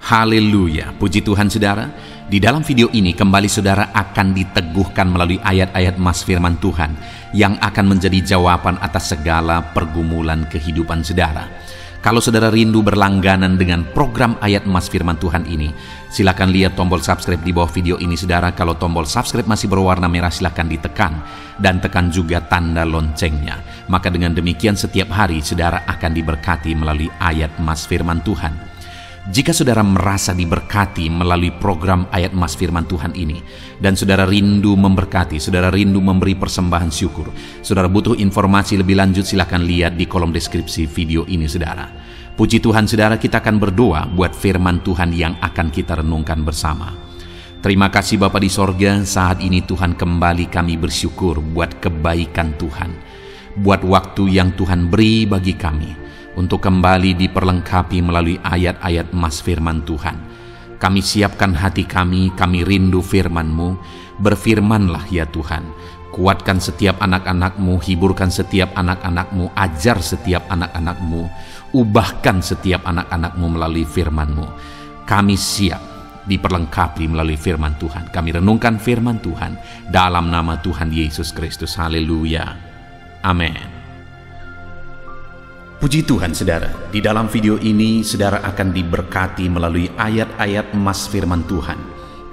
Haleluya, puji Tuhan saudara. Di dalam video ini kembali saudara akan diteguhkan melalui ayat-ayat mas firman Tuhan yang akan menjadi jawaban atas segala pergumulan kehidupan saudara. Kalau saudara rindu berlangganan dengan program ayat mas firman Tuhan ini, silakan lihat tombol subscribe di bawah video ini saudara. Kalau tombol subscribe masih berwarna merah, silakan ditekan dan tekan juga tanda loncengnya. Maka dengan demikian setiap hari saudara akan diberkati melalui ayat mas firman Tuhan. Jika saudara merasa diberkati melalui program ayat mas firman Tuhan ini, dan saudara rindu memberkati, saudara rindu memberi persembahan syukur, saudara butuh informasi lebih lanjut, silakan lihat di kolom deskripsi video ini saudara. Puji Tuhan saudara, kita akan berdoa buat firman Tuhan yang akan kita renungkan bersama. Terima kasih Bapa di sorga, saat ini Tuhan kembali kami bersyukur buat kebaikan Tuhan, buat waktu yang Tuhan beri bagi kami untuk kembali diperlengkapi melalui ayat-ayat mas firman Tuhan. Kami siapkan hati kami rindu firman-Mu. Berfirmanlah ya Tuhan, kuatkan setiap anak-anak-Mu, hiburkan setiap anak-anak-Mu, ajar setiap anak-anak-Mu, ubahkan setiap anak-anak-Mu melalui firman-Mu. Kami siap diperlengkapi melalui firman Tuhan. Kami renungkan firman Tuhan dalam nama Tuhan Yesus Kristus. Haleluya. Amin. Puji Tuhan saudara, di dalam video ini saudara akan diberkati melalui ayat-ayat mas firman Tuhan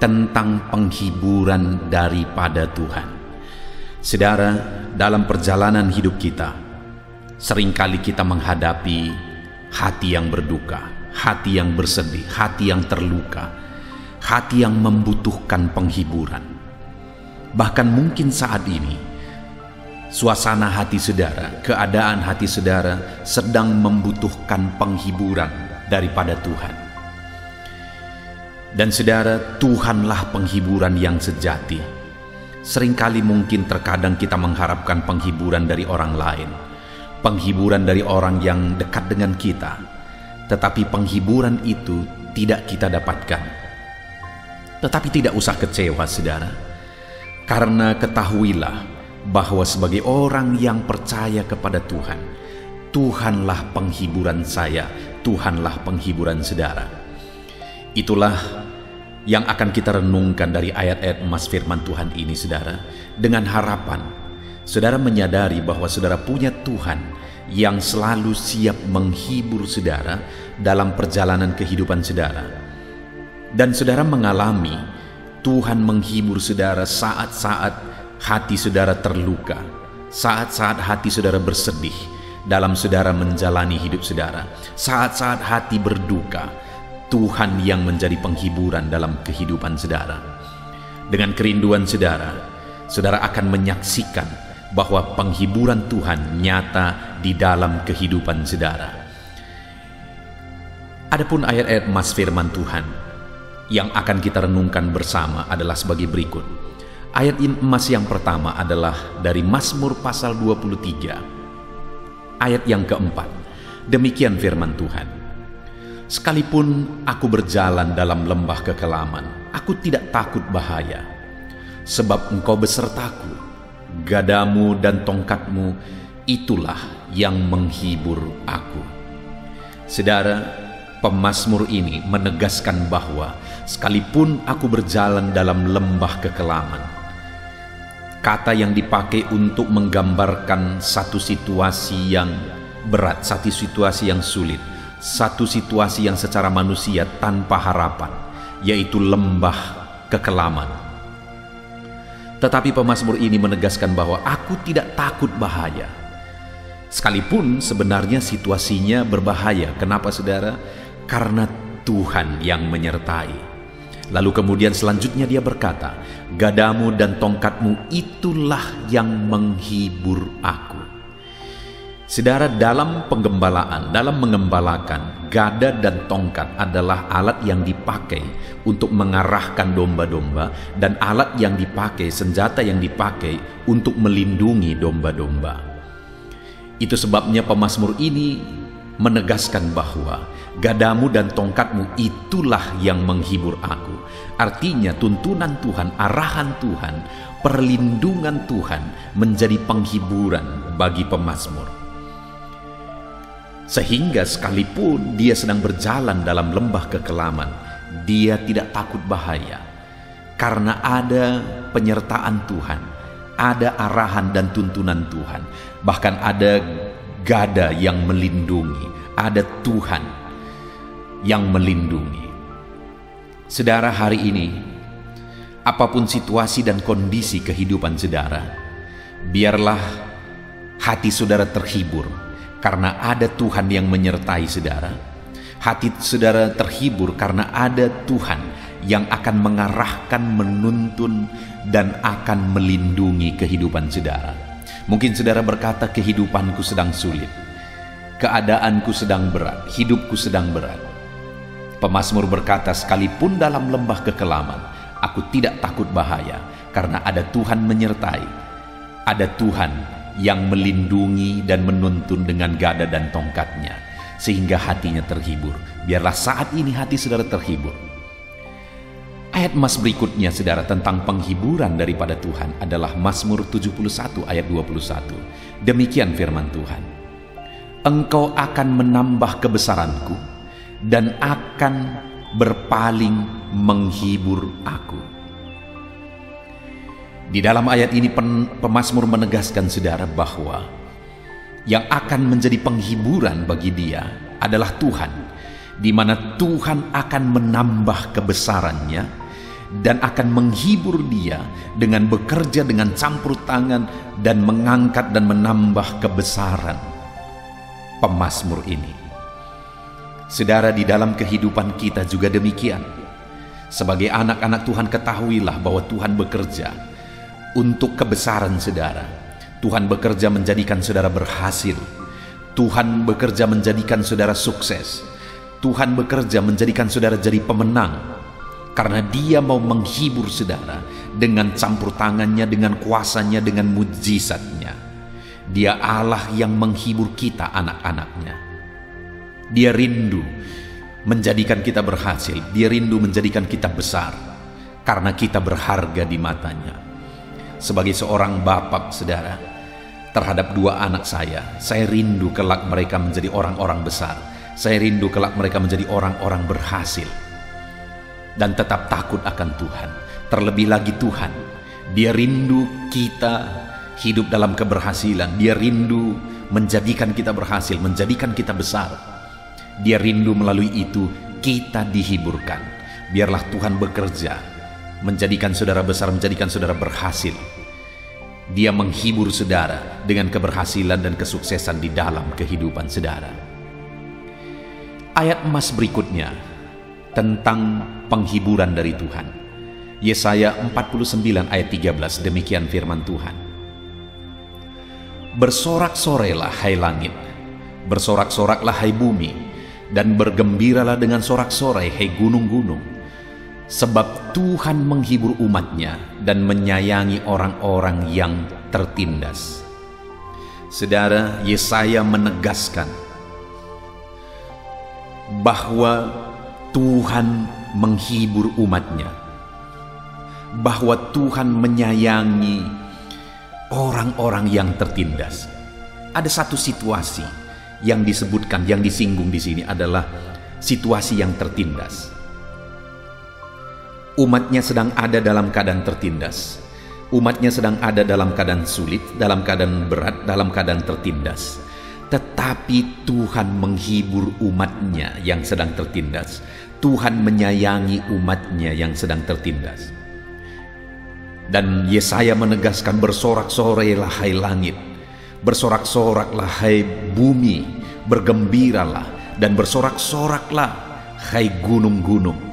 tentang penghiburan daripada Tuhan. Saudara, dalam perjalanan hidup kita, seringkali kita menghadapi hati yang berduka, hati yang bersedih, hati yang terluka, hati yang membutuhkan penghiburan. Bahkan mungkin saat ini suasana hati saudara, keadaan hati saudara sedang membutuhkan penghiburan daripada Tuhan. Dan saudara, Tuhanlah penghiburan yang sejati. Seringkali mungkin terkadang kita mengharapkan penghiburan dari orang lain, penghiburan dari orang yang dekat dengan kita, tetapi penghiburan itu tidak kita dapatkan. Tetapi tidak usah kecewa saudara, karena ketahuilah bahwa sebagai orang yang percaya kepada Tuhan, Tuhanlah penghiburan saya, Tuhanlah penghiburan saudara. Itulah yang akan kita renungkan dari ayat-ayat mas firman Tuhan ini saudara, dengan harapan saudara menyadari bahwa saudara punya Tuhan yang selalu siap menghibur saudara dalam perjalanan kehidupan saudara. Dan saudara mengalami Tuhan menghibur saudara saat-saat hati saudara terluka, saat-saat hati saudara bersedih dalam saudara menjalani hidup saudara, saat-saat hati berduka, Tuhan yang menjadi penghiburan dalam kehidupan saudara. Dengan kerinduan saudara, saudara akan menyaksikan bahwa penghiburan Tuhan nyata di dalam kehidupan saudara. Adapun ayat-ayat mas firman Tuhan yang akan kita renungkan bersama adalah sebagai berikut. Ayat emas yang pertama adalah dari Mazmur pasal 23, ayat yang keempat. Demikian firman Tuhan. Sekalipun aku berjalan dalam lembah kekelaman, aku tidak takut bahaya, sebab Engkau besertaku, gadamu dan tongkatmu, itulah yang menghibur aku. Saudara, pemazmur ini menegaskan bahwa sekalipun aku berjalan dalam lembah kekelaman, kata yang dipakai untuk menggambarkan satu situasi yang berat, satu situasi yang sulit, satu situasi yang secara manusia tanpa harapan, yaitu lembah kekelaman. Tetapi pemazmur ini menegaskan bahwa aku tidak takut bahaya. Sekalipun sebenarnya situasinya berbahaya. Kenapa saudara? Karena Tuhan yang menyertai. Lalu kemudian selanjutnya dia berkata, gadamu dan tongkatmu itulah yang menghibur aku. Saudara, dalam penggembalaan, dalam mengembalakan, gada dan tongkat adalah alat yang dipakai untuk mengarahkan domba-domba, dan alat yang dipakai, senjata yang dipakai untuk melindungi domba-domba. Itu sebabnya pemazmur ini menegaskan bahwa gadamu dan tongkatmu itulah yang menghibur aku. Artinya tuntunan Tuhan, arahan Tuhan, perlindungan Tuhan menjadi penghiburan bagi pemazmur. Sehingga sekalipun dia sedang berjalan dalam lembah kekelaman, dia tidak takut bahaya, karena ada penyertaan Tuhan, ada arahan dan tuntunan Tuhan, bahkan ada gada yang melindungi, ada Tuhan yang melindungi. Saudara, hari ini, apapun situasi dan kondisi kehidupan saudara, biarlah hati saudara terhibur, karena ada Tuhan yang menyertai saudara. Hati saudara terhibur karena ada Tuhan yang akan mengarahkan, menuntun, dan akan melindungi kehidupan saudara. Mungkin saudara berkata, kehidupanku sedang sulit, keadaanku sedang berat, hidupku sedang berat. Pemazmur berkata, sekalipun dalam lembah kekelaman, aku tidak takut bahaya, karena ada Tuhan menyertai. Ada Tuhan yang melindungi dan menuntun dengan gada dan tongkatnya, sehingga hatinya terhibur. Biarlah saat ini hati saudara terhibur. Ayat emas berikutnya saudara tentang penghiburan daripada Tuhan adalah Mazmur 71 ayat 21. Demikian firman Tuhan, Engkau akan menambah kebesaranku dan akan berpaling menghibur aku. Di dalam ayat ini pemazmur menegaskan saudara bahwa yang akan menjadi penghiburan bagi dia adalah Tuhan, di mana Tuhan akan menambah kebesarannya dan akan menghibur dia dengan bekerja dengan campur tangan dan mengangkat dan menambah kebesaran pemazmur ini. Saudara, di dalam kehidupan kita juga demikian. Sebagai anak-anak Tuhan, ketahuilah bahwa Tuhan bekerja untuk kebesaran saudara. Tuhan bekerja menjadikan saudara berhasil. Tuhan bekerja menjadikan saudara sukses. Tuhan bekerja menjadikan saudara jadi pemenang, karena Dia mau menghibur saudara dengan campur tangannya, dengan kuasanya, dengan mujizatnya. Dia Allah yang menghibur kita, anak-anaknya. Dia rindu menjadikan kita berhasil. Dia rindu menjadikan kita besar, karena kita berharga di matanya. Sebagai seorang bapak saudara, terhadap dua anak saya rindu kelak mereka menjadi orang-orang besar. Saya rindu kelak mereka menjadi orang-orang berhasil dan tetap takut akan Tuhan. Terlebih lagi Tuhan, Dia rindu kita hidup dalam keberhasilan. Dia rindu menjadikan kita berhasil, menjadikan kita besar. Dia rindu melalui itu kita dihiburkan. Biarlah Tuhan bekerja menjadikan saudara besar, menjadikan saudara berhasil. Dia menghibur saudara dengan keberhasilan dan kesuksesan di dalam kehidupan saudara. Ayat emas berikutnya tentang penghiburan dari Tuhan. Yesaya 49 ayat 13, demikian firman Tuhan. Bersorak-sorailah hai langit, bersorak-soraklah hai bumi, dan bergembiralah dengan sorak-sorai hai gunung-gunung. Sebab Tuhan menghibur umatnya dan menyayangi orang-orang yang tertindas. Saudara, Yesaya menegaskan bahwa Tuhan menghibur umatnya, bahwa Tuhan menyayangi orang-orang yang tertindas. Ada satu situasi yang disebutkan, yang disinggung di sini adalah situasi yang tertindas. Umatnya sedang ada dalam keadaan tertindas. Umatnya sedang ada dalam keadaan sulit, dalam keadaan berat, dalam keadaan tertindas. Tetapi Tuhan menghibur umatnya yang sedang tertindas. Tuhan menyayangi umatnya yang sedang tertindas. Dan Yesaya menegaskan, bersorak-sorailah hai langit, bersorak-soraklah hai bumi, bergembiralah dan bersorak-soraklah hai gunung-gunung.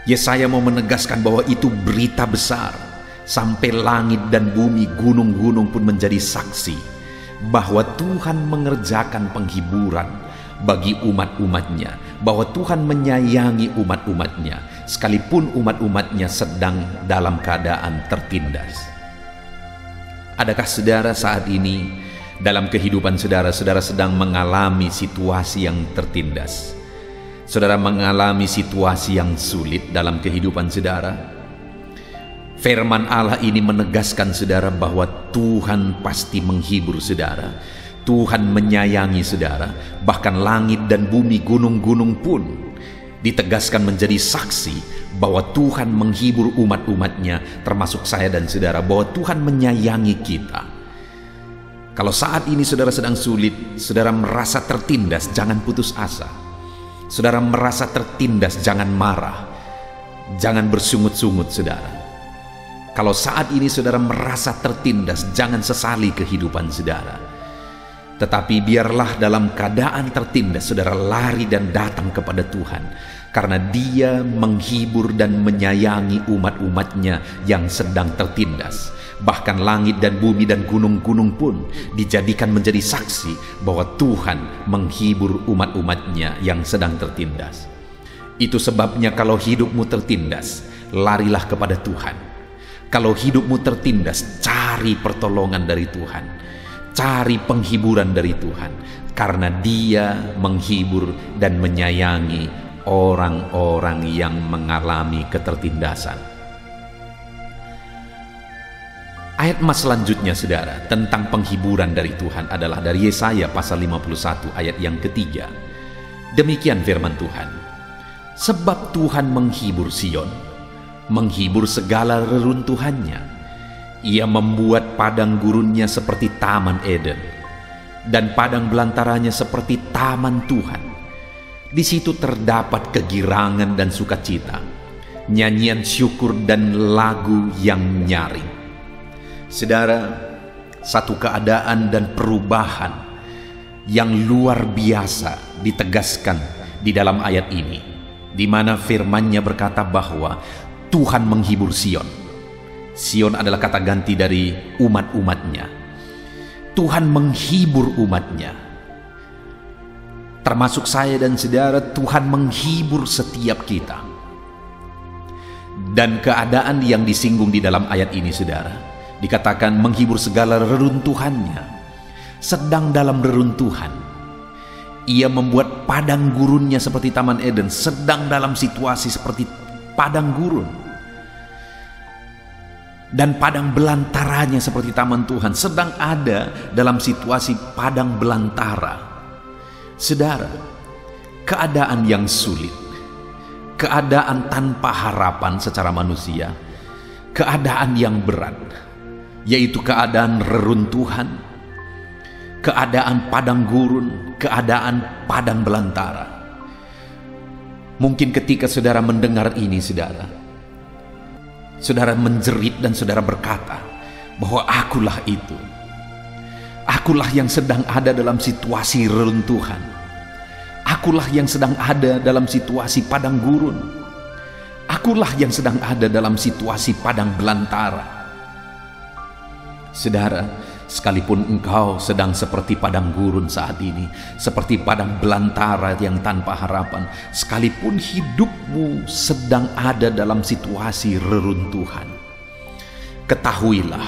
Yesaya mau menegaskan bahwa itu berita besar, sampai langit dan bumi, gunung-gunung pun menjadi saksi bahwa Tuhan mengerjakan penghiburan bagi umat-umatnya, bahwa Tuhan menyayangi umat-umatnya sekalipun umat-umatnya sedang dalam keadaan tertindas. Adakah saudara saat ini dalam kehidupan saudara, saudara sedang mengalami situasi yang tertindas? Saudara mengalami situasi yang sulit dalam kehidupan saudara? Firman Allah ini menegaskan saudara bahwa Tuhan pasti menghibur saudara. Tuhan menyayangi saudara. Bahkan langit dan bumi, gunung-gunung pun ditegaskan menjadi saksi bahwa Tuhan menghibur umat-umatnya, termasuk saya dan saudara, bahwa Tuhan menyayangi kita. Kalau saat ini saudara sedang sulit, saudara merasa tertindas, jangan putus asa. Saudara merasa tertindas, jangan marah, jangan bersungut-sungut saudara. Kalau saat ini saudara merasa tertindas, jangan sesali kehidupan saudara. Tetapi biarlah dalam keadaan tertindas saudara lari dan datang kepada Tuhan, karena Dia menghibur dan menyayangi umat-umatnya yang sedang tertindas. Bahkan langit dan bumi dan gunung-gunung pun dijadikan menjadi saksi bahwa Tuhan menghibur umat-umatnya yang sedang tertindas. Itu sebabnya kalau hidupmu tertindas, larilah kepada Tuhan. Kalau hidupmu tertindas, cari pertolongan dari Tuhan. Cari penghiburan dari Tuhan, karena Dia menghibur dan menyayangi orang-orang yang mengalami ketertindasan. Ayat mas selanjutnya saudara tentang penghiburan dari Tuhan adalah dari Yesaya pasal 51 ayat yang ketiga. Demikian firman Tuhan, sebab Tuhan menghibur Sion, menghibur segala reruntuhannya. Ia membuat padang gurunnya seperti taman Eden, dan padang belantaranya seperti taman Tuhan. Di situ terdapat kegirangan dan sukacita, nyanyian syukur dan lagu yang nyaring. Saudara, satu keadaan dan perubahan yang luar biasa ditegaskan di dalam ayat ini, di mana firman-Nya berkata bahwa Tuhan menghibur Sion. Sion adalah kata ganti dari umat-umatnya. Tuhan menghibur umatnya. Termasuk saya dan saudara, Tuhan menghibur setiap kita. Dan keadaan yang disinggung di dalam ayat ini saudara, dikatakan menghibur segala reruntuhannya. Sedang dalam reruntuhan, Ia membuat padang gurunnya seperti taman Eden. Sedang dalam situasi seperti padang gurun, dan padang belantaranya seperti taman Tuhan. Sedang ada dalam situasi padang belantara. Saudara, keadaan yang sulit, keadaan tanpa harapan secara manusia, keadaan yang berat, yaitu keadaan reruntuhan, keadaan padang gurun, keadaan padang belantara. Mungkin ketika saudara mendengar ini saudara menjerit dan saudara berkata bahwa akulah itu. Akulah yang sedang ada dalam situasi reruntuhan. Akulah yang sedang ada dalam situasi padang gurun. Akulah yang sedang ada dalam situasi padang belantara. Saudara, sekalipun engkau sedang seperti padang gurun saat ini, seperti padang belantara yang tanpa harapan, sekalipun hidupmu sedang ada dalam situasi reruntuhan, ketahuilah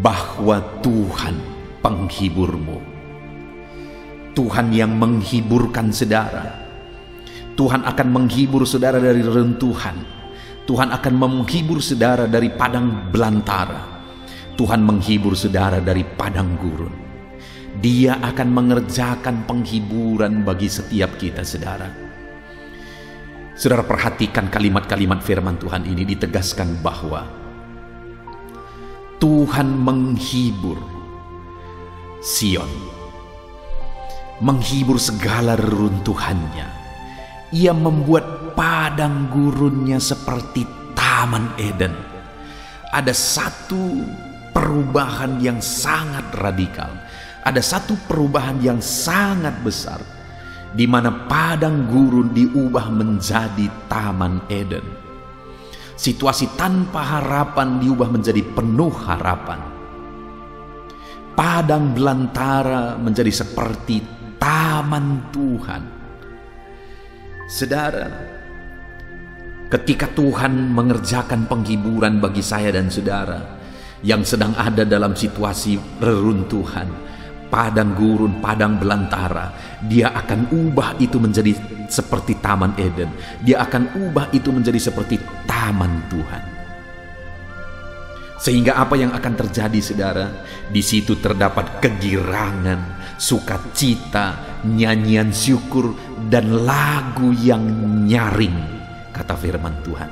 bahwa Tuhan penghiburmu. Tuhan yang menghiburkan saudara. Tuhan akan menghibur saudara dari reruntuhan. Tuhan akan menghibur saudara dari padang belantara. Tuhan menghibur saudara dari padang gurun. Dia akan mengerjakan penghiburan bagi setiap kita saudara. Saudara perhatikan kalimat-kalimat firman Tuhan ini ditegaskan bahwa Tuhan menghibur Sion, menghibur segala reruntuhannya. Ia membuat padang gurunnya seperti taman Eden. Ada satu perubahan yang sangat radikal, ada satu perubahan yang sangat besar, di mana padang gurun diubah menjadi taman Eden. Situasi tanpa harapan diubah menjadi penuh harapan. Padang belantara menjadi seperti taman Tuhan. Saudara, ketika Tuhan mengerjakan penghiburan bagi saya dan saudara yang sedang ada dalam situasi reruntuhan, padang gurun, padang belantara, Dia akan ubah itu menjadi seperti taman Eden. Dia akan ubah itu menjadi seperti taman Tuhan. Sehingga apa yang akan terjadi, saudara? Di situ terdapat kegirangan, sukacita, nyanyian syukur, dan lagu yang nyaring, kata firman Tuhan.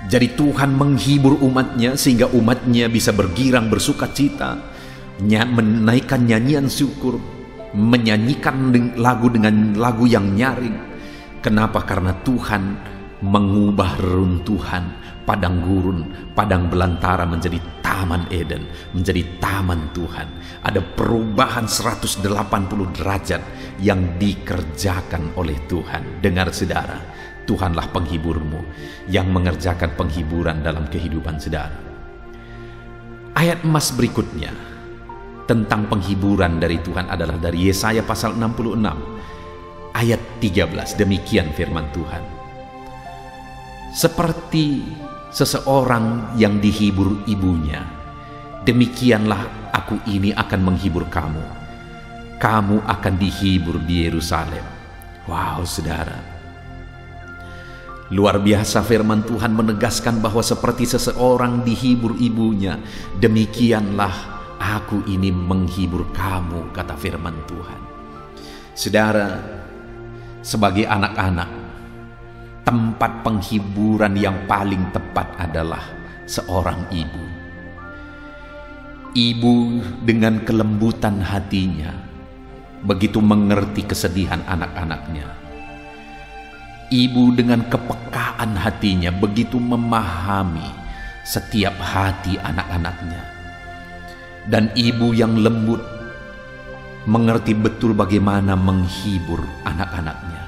Jadi Tuhan menghibur umatnya sehingga umatnya bisa bergirang, bersukacita, menaikkan nyanyian syukur, menyanyikan lagu dengan lagu yang nyaring. Kenapa? Karena Tuhan mengubah reruntuhan padang gurun, padang belantara menjadi taman Eden, menjadi taman Tuhan. Ada perubahan 180 derajat yang dikerjakan oleh Tuhan. Dengar saudara, Tuhanlah penghiburmu yang mengerjakan penghiburan dalam kehidupan saudara. Ayat emas berikutnya tentang penghiburan dari Tuhan adalah dari Yesaya pasal 66 ayat 13. Demikian firman Tuhan. Seperti seseorang yang dihibur ibunya, demikianlah aku ini akan menghibur kamu. Kamu akan dihibur di Yerusalem. Wow, saudara. Luar biasa firman Tuhan menegaskan bahwa seperti seseorang dihibur ibunya, demikianlah aku ini menghibur kamu, kata firman Tuhan. Saudara, sebagai anak-anak, tempat penghiburan yang paling tepat adalah seorang ibu. Ibu dengan kelembutan hatinya begitu mengerti kesedihan anak-anaknya. Ibu dengan kepekaan hatinya begitu memahami setiap hati anak-anaknya. Dan ibu yang lembut mengerti betul bagaimana menghibur anak-anaknya.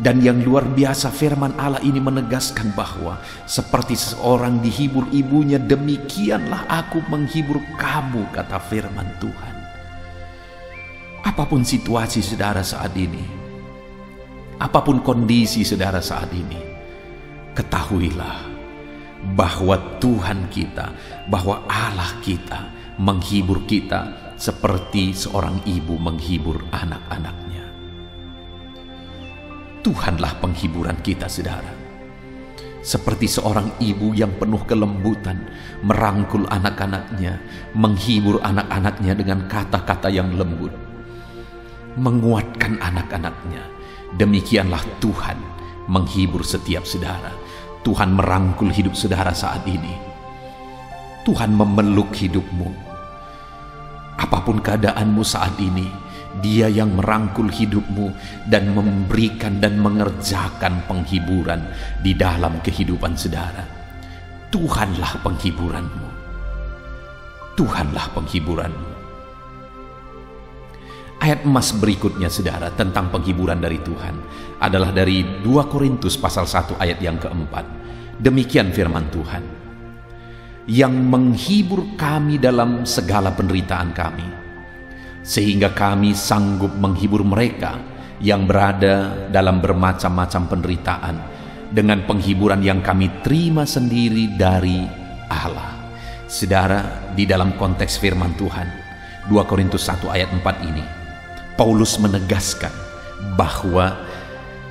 Dan yang luar biasa, firman Allah ini menegaskan bahwa seperti seseorang dihibur ibunya, demikianlah aku menghibur kamu, kata firman Tuhan. Apapun situasi saudara saat ini, apapun kondisi saudara saat ini, ketahuilah bahwa Tuhan kita, bahwa Allah kita menghibur kita seperti seorang ibu menghibur anak-anaknya. Tuhanlah penghiburan kita, saudara. Seperti seorang ibu yang penuh kelembutan, merangkul anak-anaknya, menghibur anak-anaknya dengan kata-kata yang lembut, menguatkan anak-anaknya. Demikianlah Tuhan menghibur setiap saudara. Tuhan merangkul hidup saudara saat ini. Tuhan memeluk hidupmu. Apapun keadaanmu saat ini, Dia yang merangkul hidupmu dan memberikan dan mengerjakan penghiburan di dalam kehidupan saudara. Tuhanlah penghiburanmu. Tuhanlah penghiburanmu. Ayat emas berikutnya saudara tentang penghiburan dari Tuhan adalah dari 2 Korintus pasal 1 ayat yang keempat. Demikian firman Tuhan. Yang menghibur kami dalam segala penderitaan kami, sehingga kami sanggup menghibur mereka yang berada dalam bermacam-macam penderitaan dengan penghiburan yang kami terima sendiri dari Allah. Saudara, di dalam konteks firman Tuhan 2 Korintus 1 ayat 4 ini, Paulus menegaskan bahwa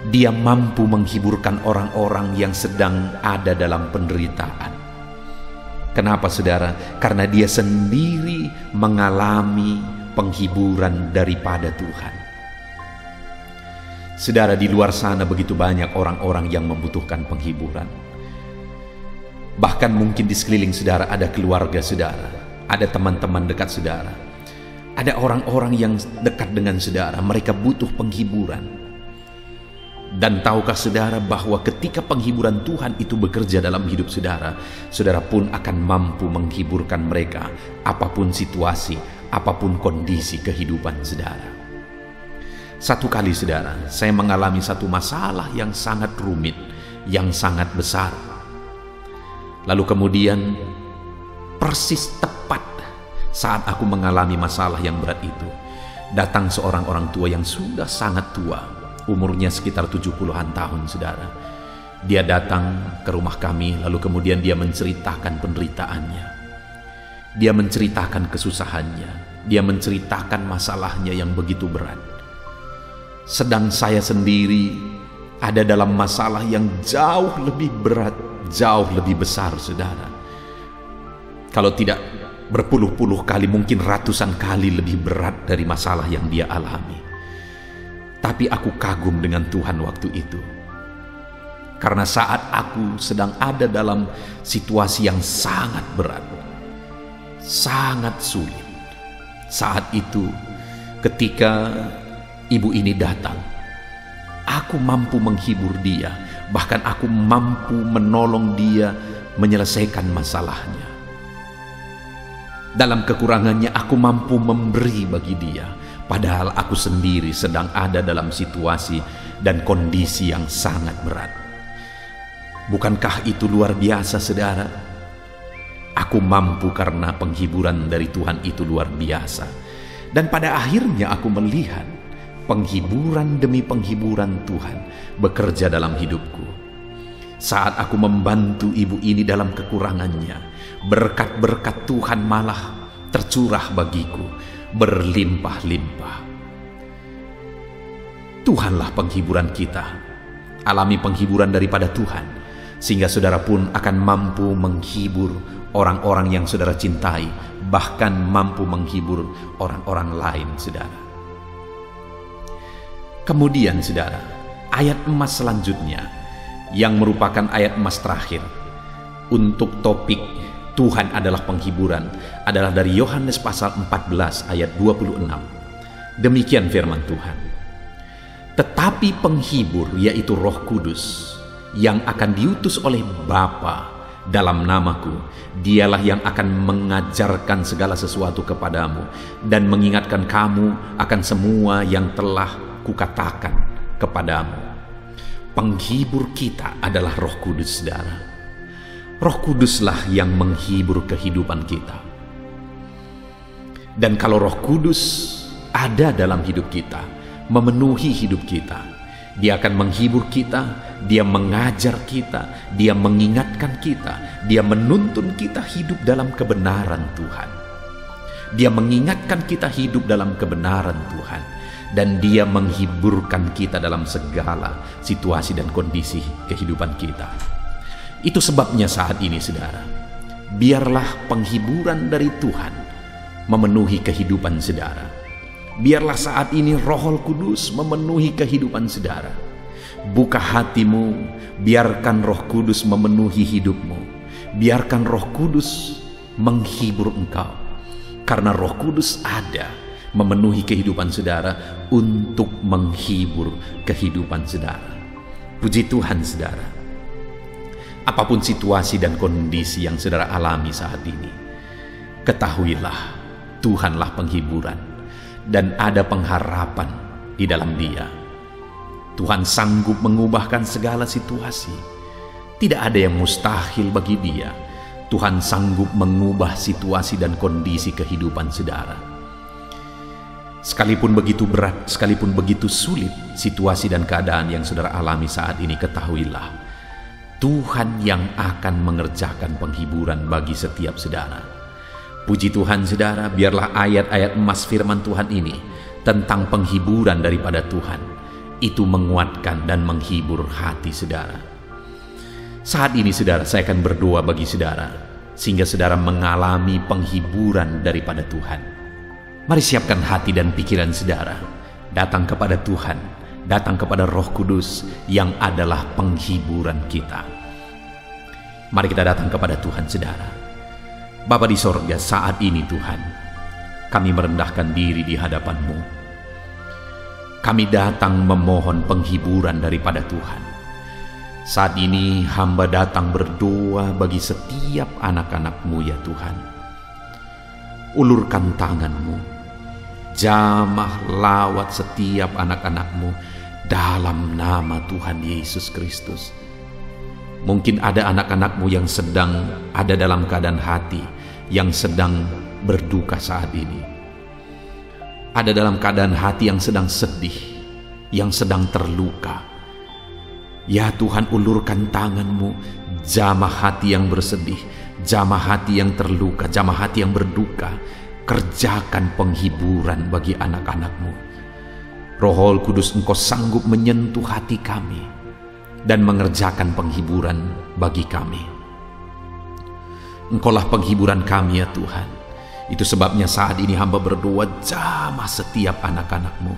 dia mampu menghiburkan orang-orang yang sedang ada dalam penderitaan. Kenapa saudara? Karena dia sendiri mengalami penghiburan daripada Tuhan. Saudara, di luar sana begitu banyak orang-orang yang membutuhkan penghiburan. Bahkan mungkin di sekeliling saudara ada keluarga saudara, ada teman-teman dekat saudara, ada orang-orang yang dekat dengan saudara, mereka butuh penghiburan. Dan tahukah saudara bahwa ketika penghiburan Tuhan itu bekerja dalam hidup saudara, saudara pun akan mampu menghiburkan mereka apapun situasi, apapun kondisi kehidupan saudara. Satu kali saudara, saya mengalami satu masalah yang sangat rumit, yang sangat besar. Lalu kemudian persis tepat saat aku mengalami masalah yang berat itu, datang seorang orang tua yang sudah sangat tua, umurnya sekitar 70-an tahun saudara. Dia datang ke rumah kami, lalu kemudian dia menceritakan penderitaannya. Dia menceritakan kesusahannya. Dia menceritakan masalahnya yang begitu berat. Sedang saya sendiri ada dalam masalah yang jauh lebih berat jauh lebih besar, saudara. Kalau tidak berpuluh-puluh kali, mungkin ratusan kali lebih berat dari masalah yang dia alami. Tapi aku kagum dengan Tuhan waktu itu. Karena saat aku sedang ada dalam situasi yang sangat berat, sangat sulit, saat itu ketika ibu ini datang, aku mampu menghibur dia, bahkan aku mampu menolong dia menyelesaikan masalahnya. Dalam kekurangannya aku mampu memberi bagi dia, padahal aku sendiri sedang ada dalam situasi dan kondisi yang sangat berat. Bukankah itu luar biasa, saudara? Aku mampu karena penghiburan dari Tuhan itu luar biasa. Dan pada akhirnya aku melihat penghiburan demi penghiburan Tuhan bekerja dalam hidupku. Saat aku membantu ibu ini dalam kekurangannya, berkat-berkat Tuhan malah tercurah bagiku berlimpah-limpah. Tuhanlah penghiburan kita. Alami penghiburan daripada Tuhan, sehingga saudara pun akan mampu menghibur orang-orang yang saudara cintai, bahkan mampu menghibur orang-orang lain, saudara. Kemudian, saudara, ayat emas selanjutnya yang merupakan ayat emas terakhir untuk topik Tuhan adalah penghiburan adalah dari Yohanes pasal 14 ayat 26. Demikian firman Tuhan. Tetapi penghibur, yaitu Roh Kudus, yang akan diutus oleh Bapa dalam namaku, dialah yang akan mengajarkan segala sesuatu kepadamu dan mengingatkan kamu akan semua yang telah kukatakan kepadamu. Penghibur kita adalah Roh Kudus, saudara. Roh Kuduslah yang menghibur kehidupan kita. Dan kalau Roh Kudus ada dalam hidup kita, memenuhi hidup kita, Dia akan menghibur kita, Dia mengajar kita, Dia mengingatkan kita, Dia menuntun kita hidup dalam kebenaran Tuhan. Dia mengingatkan kita hidup dalam kebenaran Tuhan, dan Dia menghiburkan kita dalam segala situasi dan kondisi kehidupan kita. Itu sebabnya saat ini, saudara, biarlah penghiburan dari Tuhan memenuhi kehidupan saudara. Biarlah saat ini Roh Kudus memenuhi kehidupan saudara. Buka hatimu, biarkan Roh Kudus memenuhi hidupmu. Biarkan Roh Kudus menghibur engkau. Karena Roh Kudus ada memenuhi kehidupan saudara untuk menghibur kehidupan saudara. Puji Tuhan, saudara. Apapun situasi dan kondisi yang saudara alami saat ini, ketahuilah Tuhanlah penghiburan. Dan ada pengharapan di dalam Dia. Tuhan sanggup mengubahkan segala situasi. Tidak ada yang mustahil bagi Dia. Tuhan sanggup mengubah situasi dan kondisi kehidupan saudara. Sekalipun begitu berat, sekalipun begitu sulit situasi dan keadaan yang saudara alami saat ini, ketahuilah Tuhan yang akan mengerjakan penghiburan bagi setiap saudara. Puji Tuhan, saudara, biarlah ayat-ayat emas firman Tuhan ini tentang penghiburan daripada Tuhan itu menguatkan dan menghibur hati saudara. Saat ini, saudara, saya akan berdoa bagi saudara sehingga saudara mengalami penghiburan daripada Tuhan. Mari siapkan hati dan pikiran saudara, datang kepada Tuhan, datang kepada Roh Kudus yang adalah penghiburan kita. Mari kita datang kepada Tuhan, saudara. Bapa di sorga, saat ini Tuhan, kami merendahkan diri di hadapan-Mu. Kami datang memohon penghiburan daripada Tuhan. Saat ini hamba datang berdoa bagi setiap anak-anak-Mu, ya Tuhan. Ulurkan tangan-Mu, jamah lawat setiap anak-anak-Mu dalam nama Tuhan Yesus Kristus. Mungkin ada anak-anak-Mu yang sedang ada dalam keadaan hati yang sedang berduka saat ini. Ada dalam keadaan hati yang sedang sedih, yang sedang terluka. Ya Tuhan, ulurkan tangan-Mu, jamah hati yang bersedih, jamah hati yang terluka, jamah hati yang berduka. Kerjakan penghiburan bagi anak-anak-Mu. Roh Kudus, Engkau sanggup menyentuh hati kami. dan mengerjakan penghiburan bagi kami. Engkaulah penghiburan kami ya Tuhan. Itu sebabnya saat ini hamba berdoa, jamah setiap anak-anak-Mu.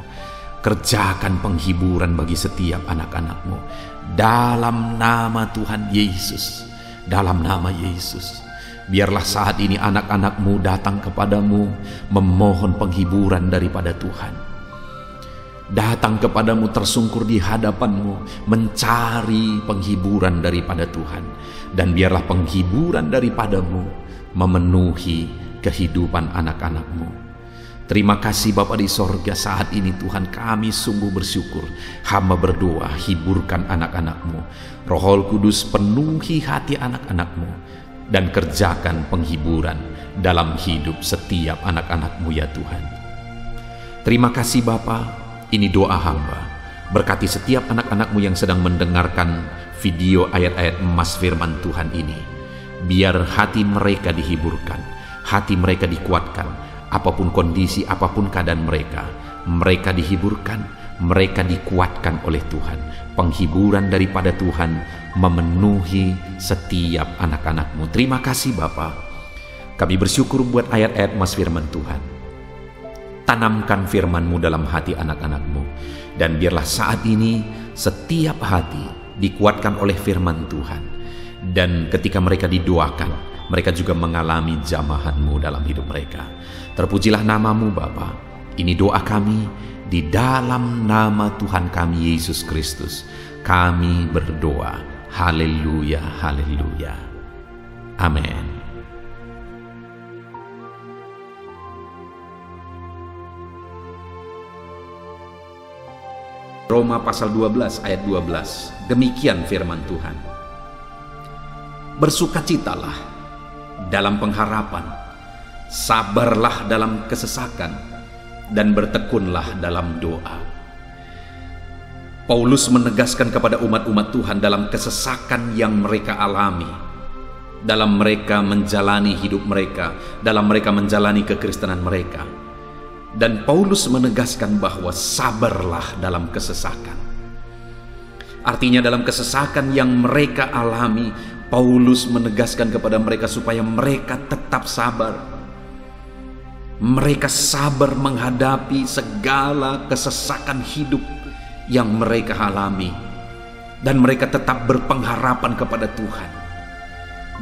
Kerjakan penghiburan bagi setiap anak-anak-Mu. Dalam nama Tuhan Yesus. Dalam nama Yesus. Biarlah saat ini anak-anak-Mu datang kepadamu memohon penghiburan daripada Tuhan. Datang kepadamu tersungkur di hadapan-Mu, mencari penghiburan daripada Tuhan. Dan biarlah penghiburan daripada-Mu memenuhi kehidupan anak-anak-Mu. Terima kasih Bapa di sorga, saat ini Tuhan kami sungguh bersyukur. Hamba berdoa, hiburkan anak-anak-Mu. Roh Kudus penuhi hati anak-anak-Mu dan kerjakan penghiburan dalam hidup setiap anak-anak-Mu ya Tuhan. Terima kasih Bapa, ini doa hamba. Berkati setiap anak-anak-Mu yang sedang mendengarkan video ayat-ayat emas firman Tuhan ini. Biar hati mereka dihiburkan, hati mereka dikuatkan, apapun kondisi, apapun keadaan mereka. Mereka dihiburkan, mereka dikuatkan oleh Tuhan. Penghiburan daripada Tuhan memenuhi setiap anak-anak-Mu. Terima kasih Bapa. Kami bersyukur buat ayat-ayat emas firman Tuhan. Tanamkan firman-Mu dalam hati anak-anak-Mu. Dan biarlah saat ini setiap hati dikuatkan oleh firman Tuhan. Dan ketika mereka didoakan, mereka juga mengalami jamahan-Mu dalam hidup mereka. Terpujilah nama-Mu Bapa. Ini doa kami di dalam nama Tuhan kami Yesus Kristus. Kami berdoa. Haleluya, haleluya. Amin. Roma pasal 12 ayat 12. Demikian firman Tuhan. Bersukacitalah dalam pengharapan, sabarlah dalam kesesakan, dan bertekunlah dalam doa. Paulus menegaskan kepada umat-umat Tuhan dalam kesesakan yang mereka alami, dalam mereka menjalani hidup mereka, dalam mereka menjalani kekristenan mereka. Dan Paulus menegaskan bahwa sabarlah dalam kesesakan. Artinya dalam kesesakan yang mereka alami, Paulus menegaskan kepada mereka supaya mereka tetap sabar. Mereka sabar menghadapi segala kesesakan hidup yang mereka alami. Dan mereka tetap berpengharapan kepada Tuhan.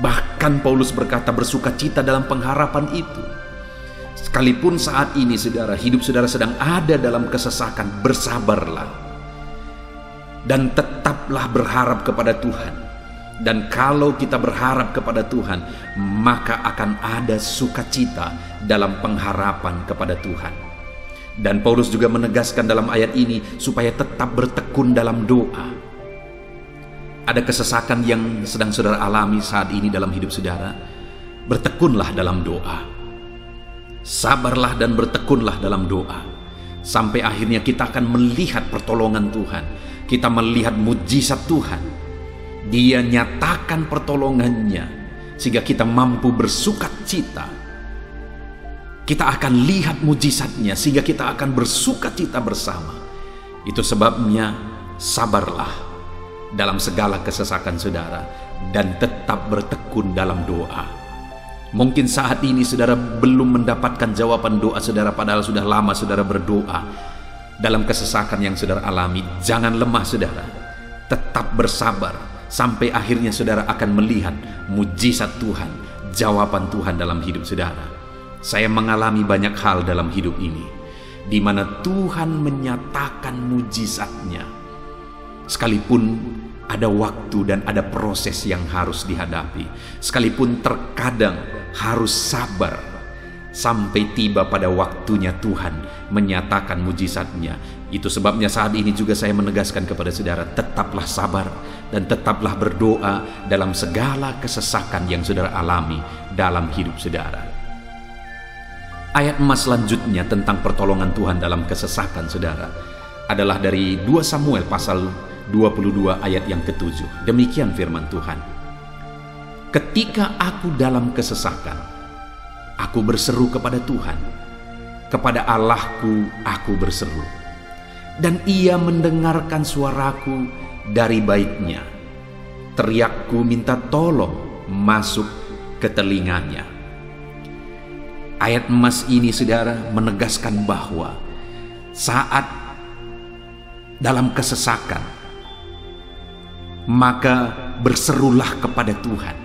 Bahkan Paulus berkata bersukacita dalam pengharapan itu. Sekalipun saat ini saudara, hidup saudara sedang ada dalam kesesakan, bersabarlah. Dan tetaplah berharap kepada Tuhan. Dan kalau kita berharap kepada Tuhan, maka akan ada sukacita dalam pengharapan kepada Tuhan. Dan Paulus juga menegaskan dalam ayat ini supaya tetap bertekun dalam doa. Ada kesesakan yang sedang saudara alami saat ini dalam hidup saudara. Bertekunlah dalam doa. Sabarlah dan bertekunlah dalam doa. Sampai akhirnya kita akan melihat pertolongan Tuhan. Kita melihat mujizat Tuhan. Dia nyatakan pertolongannya sehingga kita mampu bersukacita. Kita akan lihat mujizatnya sehingga kita akan bersukacita bersama. Itu sebabnya sabarlah dalam segala kesesakan saudara dan tetap bertekun dalam doa. Mungkin saat ini saudara belum mendapatkan jawaban doa saudara, padahal sudah lama saudara berdoa dalam kesesakan yang saudara alami. Jangan lemah saudara, tetap bersabar sampai akhirnya saudara akan melihat mujizat Tuhan, jawaban Tuhan dalam hidup saudara. Saya mengalami banyak hal dalam hidup ini di mana Tuhan menyatakan mujizatnya, sekalipun ada waktu dan ada proses yang harus dihadapi, sekalipun terkadang harus sabar sampai tiba pada waktunya Tuhan menyatakan mujizatnya. Itu sebabnya saat ini juga saya menegaskan kepada saudara, tetaplah sabar dan tetaplah berdoa dalam segala kesesakan yang saudara alami dalam hidup saudara. Ayat emas selanjutnya tentang pertolongan Tuhan dalam kesesakan saudara adalah dari 2 Samuel pasal 22 ayat yang ke-7. Demikian firman Tuhan. Ketika aku dalam kesesakan, aku berseru kepada Tuhan, kepada Allahku aku berseru, dan Ia mendengarkan suaraku dari baitnya. Teriakku minta tolong masuk ke telinganya. Ayat emas ini, saudara, menegaskan bahwa saat dalam kesesakan, maka berserulah kepada Tuhan.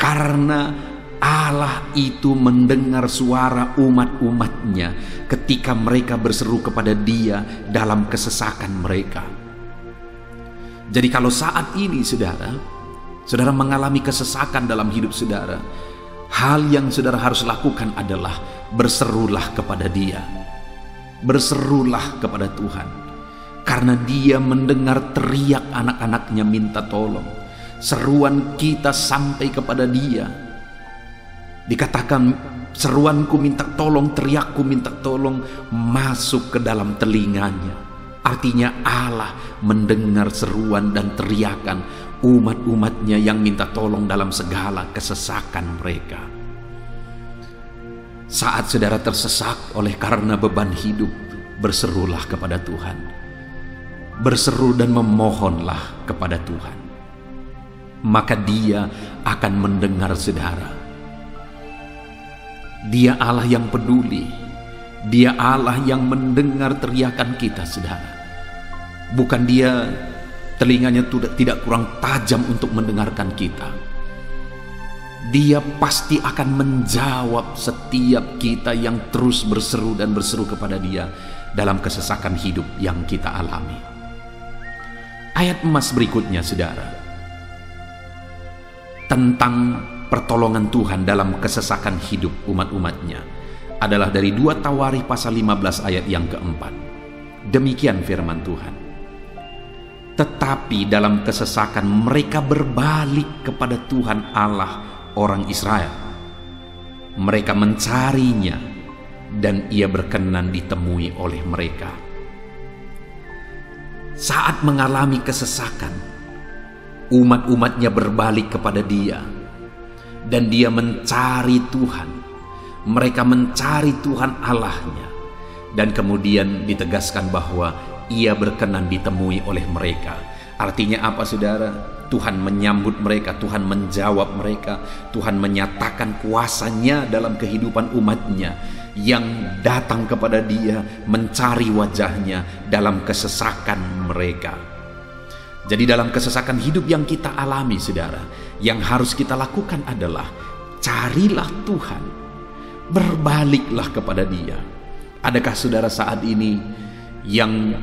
Karena Allah itu mendengar suara umat-umatnya ketika mereka berseru kepada Dia dalam kesesakan mereka. Jadi kalau saat ini saudara mengalami kesesakan dalam hidup saudara, hal yang saudara harus lakukan adalah berserulah kepada Dia. Berserulah kepada Tuhan. Karena Dia mendengar teriak anak-anaknya minta tolong. Seruan kita sampai kepada Dia. Dikatakan seruanku minta tolong, teriakku minta tolong masuk ke dalam telinganya. Artinya Allah mendengar seruan dan teriakan umat-umatnya yang minta tolong dalam segala kesesakan mereka. Saat saudara tersesak oleh karena beban hidup, berserulah kepada Tuhan. Berseru dan memohonlah kepada Tuhan. Maka Dia akan mendengar saudara. Dia Allah yang peduli. Dia Allah yang mendengar teriakan kita, saudara. Bukan Dia telinganya tidak kurang tajam untuk mendengarkan kita. Dia pasti akan menjawab setiap kita yang terus berseru dan berseru kepada Dia dalam kesesakan hidup yang kita alami. Ayat emas berikutnya, saudara, tentang pertolongan Tuhan dalam kesesakan hidup umat-umatnya adalah dari 2 Tawarikh pasal 15 ayat yang keempat. Demikian firman Tuhan. Tetapi dalam kesesakan mereka berbalik kepada Tuhan Allah orang Israel. Mereka mencarinya dan Ia berkenan ditemui oleh mereka. Saat mengalami kesesakan, umat-umatnya berbalik kepada Dia dan Dia mencari Tuhan. Mereka mencari Tuhan Allahnya, dan kemudian ditegaskan bahwa Ia berkenan ditemui oleh mereka. Artinya apa, saudara? Tuhan menyambut mereka, Tuhan menjawab mereka, Tuhan menyatakan kuasa-Nya dalam kehidupan umatnya yang datang kepada Dia, mencari wajah-Nya dalam kesesakan mereka. Jadi dalam kesesakan hidup yang kita alami, saudara, yang harus kita lakukan adalah carilah Tuhan, berbaliklah kepada Dia. Adakah saudara saat ini yang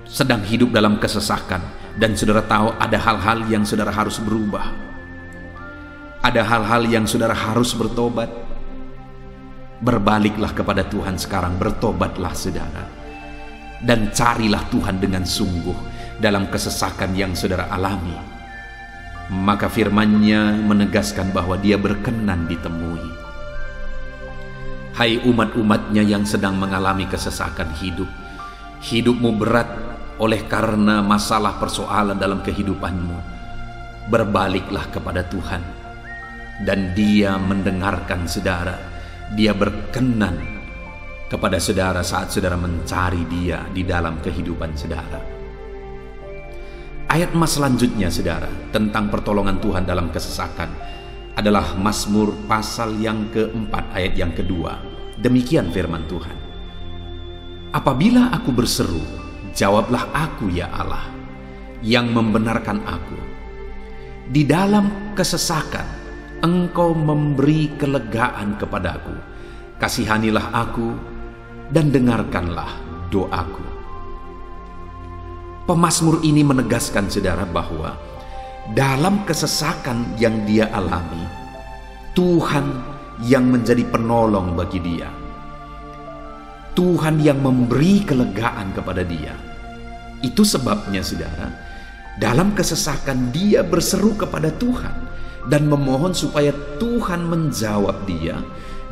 sedang hidup dalam kesesakan dan saudara tahu ada hal-hal yang saudara harus berubah? Ada hal-hal yang saudara harus bertobat? Berbaliklah kepada Tuhan sekarang, bertobatlah saudara, dan carilah Tuhan dengan sungguh dalam kesesakan yang saudara alami. Maka firman-Nya menegaskan bahwa Dia berkenan ditemui. Hai umat-umatnya yang sedang mengalami kesesakan hidup, hidupmu berat oleh karena masalah persoalan dalam kehidupanmu, berbaliklah kepada Tuhan dan Dia mendengarkan saudara. Dia berkenan kepada saudara saat saudara mencari Dia di dalam kehidupan saudara. Ayat emas selanjutnya, saudara, tentang pertolongan Tuhan dalam kesesakan adalah Mazmur pasal yang keempat ayat yang kedua. Demikian firman Tuhan. Apabila aku berseru, jawablah aku ya Allah, yang membenarkan aku. Di dalam kesesakan, Engkau memberi kelegaan kepadaku. Kasihanilah aku dan dengarkanlah doaku. Pemazmur ini menegaskan saudara bahwa dalam kesesakan yang dia alami, Tuhan yang menjadi penolong bagi dia. Tuhan yang memberi kelegaan kepada dia. Itu sebabnya saudara, dalam kesesakan dia berseru kepada Tuhan dan memohon supaya Tuhan menjawab dia.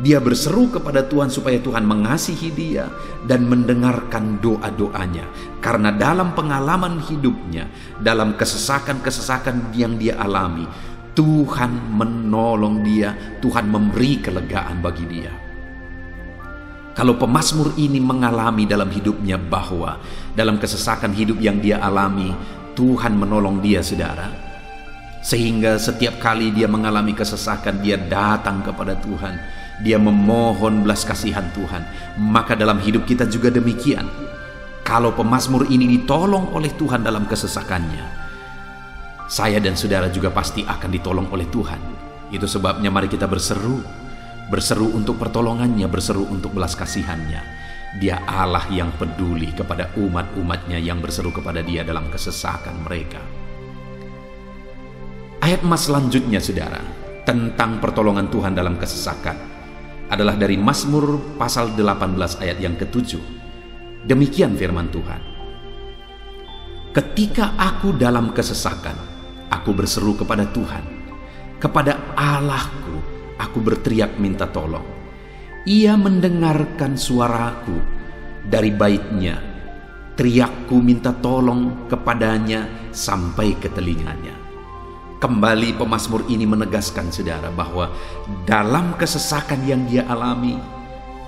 Dia berseru kepada Tuhan supaya Tuhan mengasihi dia dan mendengarkan doa-doanya. Karena dalam pengalaman hidupnya, dalam kesesakan-kesesakan yang dia alami, Tuhan menolong dia, Tuhan memberi kelegaan bagi dia. Kalau pemazmur ini mengalami dalam hidupnya bahwa dalam kesesakan hidup yang dia alami, Tuhan menolong dia, saudara, sehingga setiap kali dia mengalami kesesakan, dia datang kepada Tuhan, dia memohon belas kasihan Tuhan. Maka dalam hidup kita juga demikian. Kalau pemazmur ini ditolong oleh Tuhan dalam kesesakannya, saya dan saudara juga pasti akan ditolong oleh Tuhan. Itu sebabnya mari kita berseru untuk pertolongannya, berseru untuk belas kasihannya. Dia Allah yang peduli kepada umat-umatnya yang berseru kepada dia dalam kesesakan mereka. Ayat emas selanjutnya, saudara, tentang pertolongan Tuhan dalam kesesakan adalah dari Mazmur pasal 18 ayat yang ke-7. Demikian firman Tuhan. Ketika aku dalam kesesakan, aku berseru kepada Tuhan, kepada Allahku aku berteriak minta tolong. Ia mendengarkan suaraku dari baitnya, teriakku minta tolong kepadanya sampai ke telinganya. Kembali pemazmur ini menegaskan, saudara, bahwa dalam kesesakan yang dia alami,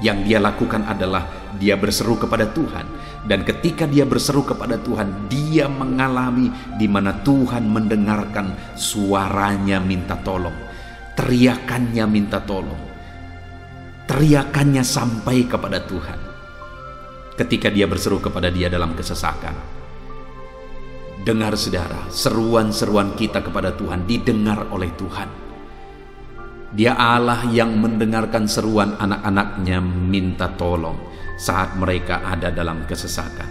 yang dia lakukan adalah dia berseru kepada Tuhan. Dan ketika dia berseru kepada Tuhan, dia mengalami di mana Tuhan mendengarkan suaranya minta tolong, teriakannya minta tolong, teriakannya sampai kepada Tuhan. Ketika dia berseru kepada dia dalam kesesakan, dengar, saudara, seruan-seruan kita kepada Tuhan didengar oleh Tuhan. Dia Allah yang mendengarkan seruan anak-anaknya minta tolong saat mereka ada dalam kesesakan.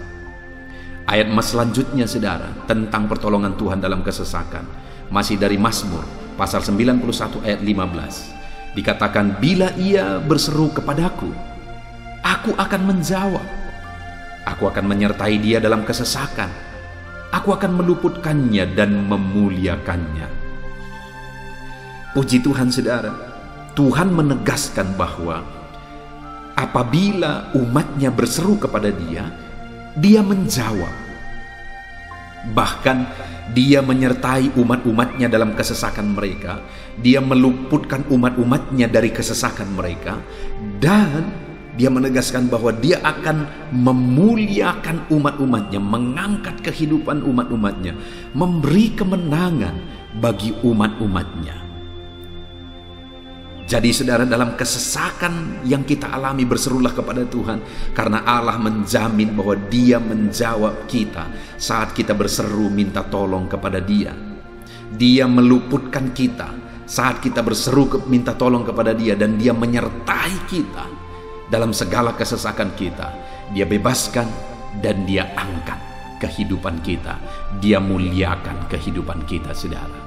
Ayat emas selanjutnya, saudara, tentang pertolongan Tuhan dalam kesesakan, masih dari Mazmur pasal 91 ayat 15. Dikatakan, bila ia berseru kepadaku, aku akan menjawab. Aku akan menyertai dia dalam kesesakan. Aku akan meluputkannya dan memuliakannya. Puji Tuhan, saudara, Tuhan menegaskan bahwa apabila umatnya berseru kepada dia, dia menjawab. Bahkan dia menyertai umat-umatnya dalam kesesakan mereka. Dia meluputkan umat-umatnya dari kesesakan mereka. Dan dia menegaskan bahwa dia akan memuliakan umat-umatnya, mengangkat kehidupan umat-umatnya, memberi kemenangan bagi umat-umatnya. Jadi, saudara, dalam kesesakan yang kita alami, berserulah kepada Tuhan, karena Allah menjamin bahwa dia menjawab kita saat kita berseru minta tolong kepada dia. Dia meluputkan kita saat kita berseru minta tolong kepada dia, dan dia menyertai kita dalam segala kesesakan kita. Dia bebaskan dan dia angkat kehidupan kita. Dia muliakan kehidupan kita, saudara.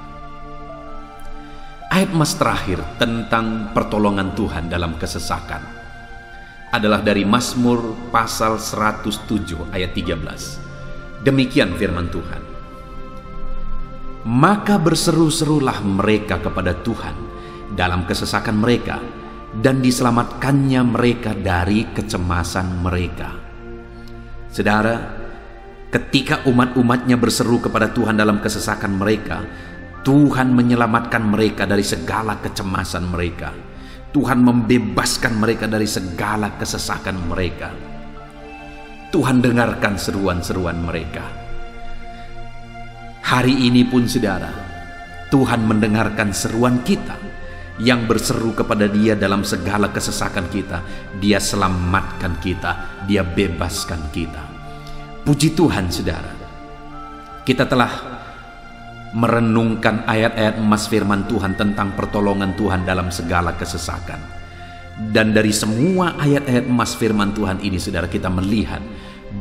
Ayat emas terakhir tentang pertolongan Tuhan dalam kesesakan adalah dari Mazmur pasal 107 ayat 13. Demikian firman Tuhan. Maka berseru-serulah mereka kepada Tuhan dalam kesesakan mereka, dan diselamatkannya mereka dari kecemasan mereka. Saudara, ketika umat-umatnya berseru kepada Tuhan dalam kesesakan mereka, Tuhan menyelamatkan mereka dari segala kecemasan mereka. Tuhan membebaskan mereka dari segala kesesakan mereka. Tuhan dengarkan seruan-seruan mereka. Hari ini pun, saudara, Tuhan mendengarkan seruan kita yang berseru kepada dia dalam segala kesesakan kita. Dia selamatkan kita, dia bebaskan kita. Puji Tuhan, saudara. Kita telah merenungkan ayat-ayat emas firman Tuhan tentang pertolongan Tuhan dalam segala kesesakan. Dan dari semua ayat-ayat emas firman Tuhan ini, saudara, kita melihat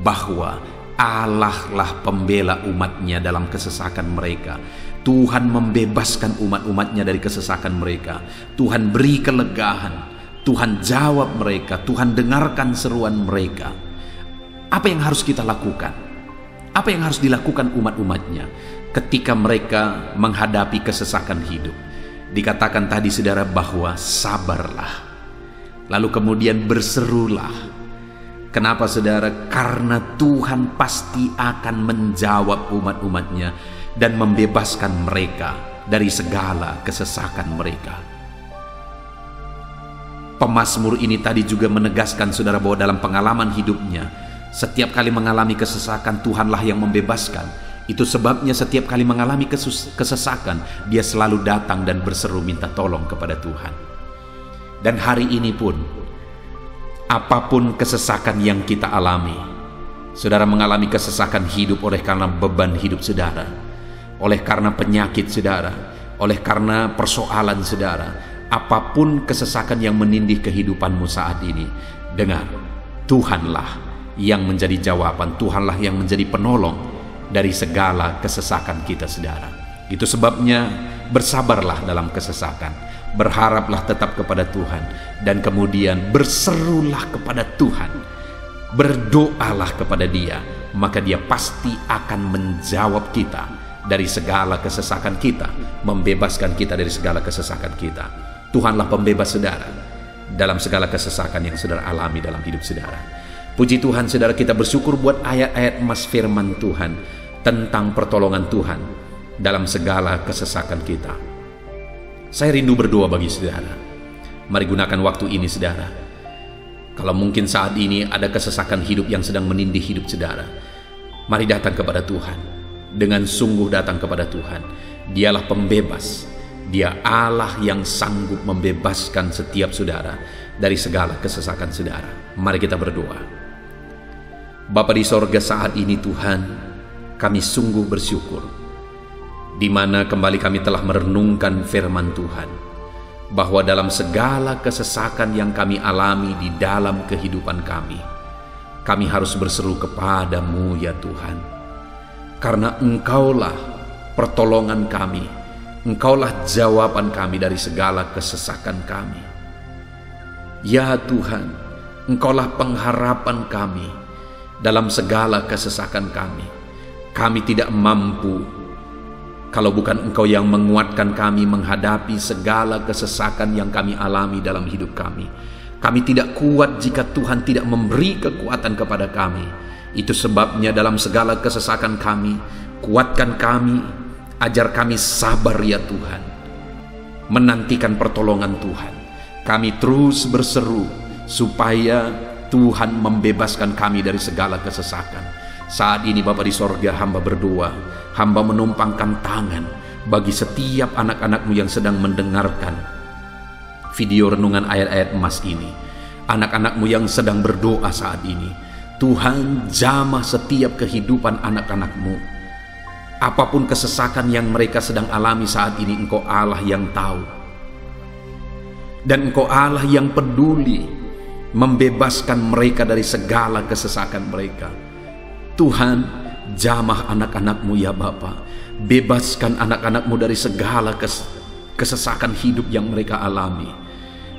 bahwa Allah lah pembela umatnya dalam kesesakan mereka. Tuhan membebaskan umat-umatnya dari kesesakan mereka. Tuhan beri kelegaan. Tuhan jawab mereka. Tuhan dengarkan seruan mereka. Apa yang harus kita lakukan? Apa yang harus dilakukan umat-umatnya ketika mereka menghadapi kesesakan hidup? Dikatakan tadi, saudara, bahwa sabarlah. Lalu kemudian berserulah. Kenapa, saudara? Karena Tuhan pasti akan menjawab umat-umatnya dan membebaskan mereka dari segala kesesakan mereka. Pemazmur ini tadi juga menegaskan saudara bahwa dalam pengalaman hidupnya, setiap kali mengalami kesesakan, Tuhanlah yang membebaskan. Itu sebabnya setiap kali mengalami kesesakan, dia selalu datang dan berseru minta tolong kepada Tuhan. Dan hari ini pun, apapun kesesakan yang kita alami, saudara mengalami kesesakan hidup oleh karena beban hidup saudara, oleh karena penyakit saudara, oleh karena persoalan saudara, apapun kesesakan yang menindih kehidupanmu saat ini, dengar, Tuhanlah yang menjadi jawaban, Tuhanlah yang menjadi penolong dari segala kesesakan kita saudara. Itu sebabnya bersabarlah dalam kesesakan, berharaplah tetap kepada Tuhan, dan kemudian berserulah kepada Tuhan, berdoalah kepada Dia, maka Dia pasti akan menjawab kita dari segala kesesakan kita, membebaskan kita dari segala kesesakan kita. Tuhanlah pembebas saudara dalam segala kesesakan yang saudara alami dalam hidup saudara. Puji Tuhan saudara, kita bersyukur buat ayat-ayat emas firman Tuhan tentang pertolongan Tuhan dalam segala kesesakan kita. Saya rindu berdoa bagi saudara. Mari gunakan waktu ini saudara. Kalau mungkin saat ini ada kesesakan hidup yang sedang menindih hidup saudara, mari datang kepada Tuhan. Dengan sungguh datang kepada Tuhan. Dialah pembebas. Dia Allah yang sanggup membebaskan setiap saudara dari segala kesesakan saudara. Mari kita berdoa. Bapa di sorga, saat ini Tuhan, kami sungguh bersyukur di mana kembali kami telah merenungkan firman Tuhan, bahwa dalam segala kesesakan yang kami alami di dalam kehidupan kami harus berseru kepadamu ya Tuhan, karena Engkaulah pertolongan kami, Engkaulah jawaban kami dari segala kesesakan kami. Ya Tuhan, Engkaulah pengharapan kami dalam segala kesesakan kami. Kami tidak mampu kalau bukan Engkau yang menguatkan kami menghadapi segala kesesakan yang kami alami dalam hidup kami. Kami tidak kuat jika Tuhan tidak memberi kekuatan kepada kami. Itu sebabnya dalam segala kesesakan kami, kuatkan kami, ajar kami sabar ya Tuhan, menantikan pertolongan Tuhan. Kami terus berseru supaya Tuhan membebaskan kami dari segala kesesakan. Saat ini Bapa di sorga, hamba berdoa, hamba menumpangkan tangan bagi setiap anak-anak-Mu yang sedang mendengarkan video renungan ayat-ayat emas ini. Anak-anak-Mu yang sedang berdoa saat ini, Tuhan jamah setiap kehidupan anak-anak-Mu. Apapun kesesakan yang mereka sedang alami saat ini, Engkau Allah yang tahu. Dan Engkau Allah yang peduli membebaskan mereka dari segala kesesakan mereka. Tuhan, jamah anak-anak-Mu ya Bapa. Bebaskan anak-anak-Mu dari segala kesesakan hidup yang mereka alami.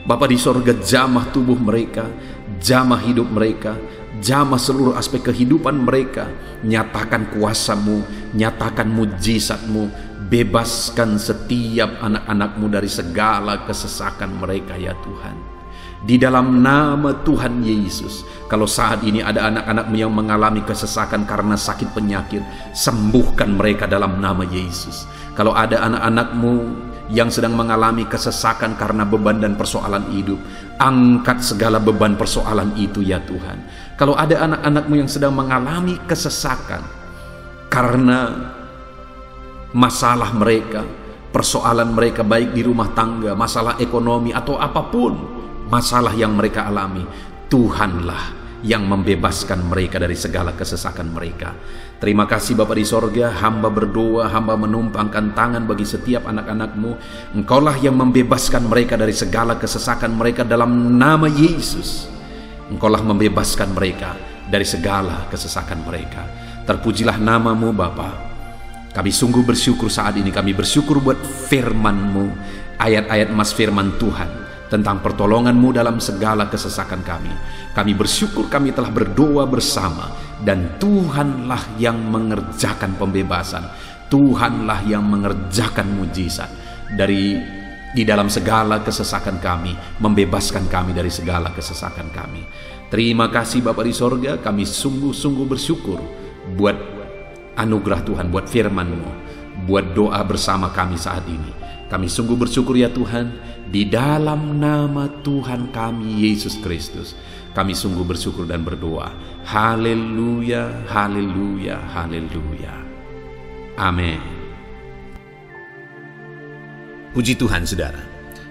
Bapa di sorga, jamah tubuh mereka, jamah hidup mereka, jamah seluruh aspek kehidupan mereka. Nyatakan kuasa-Mu, nyatakan mujizat-Mu, bebaskan setiap anak-anak-Mu dari segala kesesakan mereka ya Tuhan. Di dalam nama Tuhan Yesus, kalau saat ini ada anak-anak-Mu yang mengalami kesesakan karena sakit penyakit, sembuhkan mereka dalam nama Yesus. Kalau ada anak-anak-Mu yang sedang mengalami kesesakan karena beban dan persoalan hidup, angkat segala beban persoalan itu ya Tuhan. Kalau ada anak-anak-Mu yang sedang mengalami kesesakan karena masalah mereka, persoalan mereka baik di rumah tangga, masalah ekonomi atau apapun masalah yang mereka alami, Tuhanlah yang membebaskan mereka dari segala kesesakan mereka. Terima kasih Bapa di sorga, hamba berdoa, hamba menumpangkan tangan bagi setiap anak-anak-Mu. Engkaulah yang membebaskan mereka dari segala kesesakan mereka dalam nama Yesus. Engkaulah membebaskan mereka dari segala kesesakan mereka. Terpujilah nama-Mu Bapa. Kami sungguh bersyukur saat ini, kami bersyukur buat firman-Mu, ayat-ayat emas firman Tuhan tentang pertolongan-Mu dalam segala kesesakan kami. Kami bersyukur kami telah berdoa bersama, dan Tuhanlah yang mengerjakan pembebasan, Tuhanlah yang mengerjakan mujizat di dalam segala kesesakan kami, membebaskan kami dari segala kesesakan kami. Terima kasih Bapa di sorga, kami sungguh-sungguh bersyukur buat anugerah Tuhan, buat firman-Mu, buat doa bersama kami saat ini. Kami sungguh bersyukur ya Tuhan, di dalam nama Tuhan kami Yesus Kristus, kami sungguh bersyukur dan berdoa. Haleluya, haleluya, haleluya. Amin. Puji Tuhan saudara,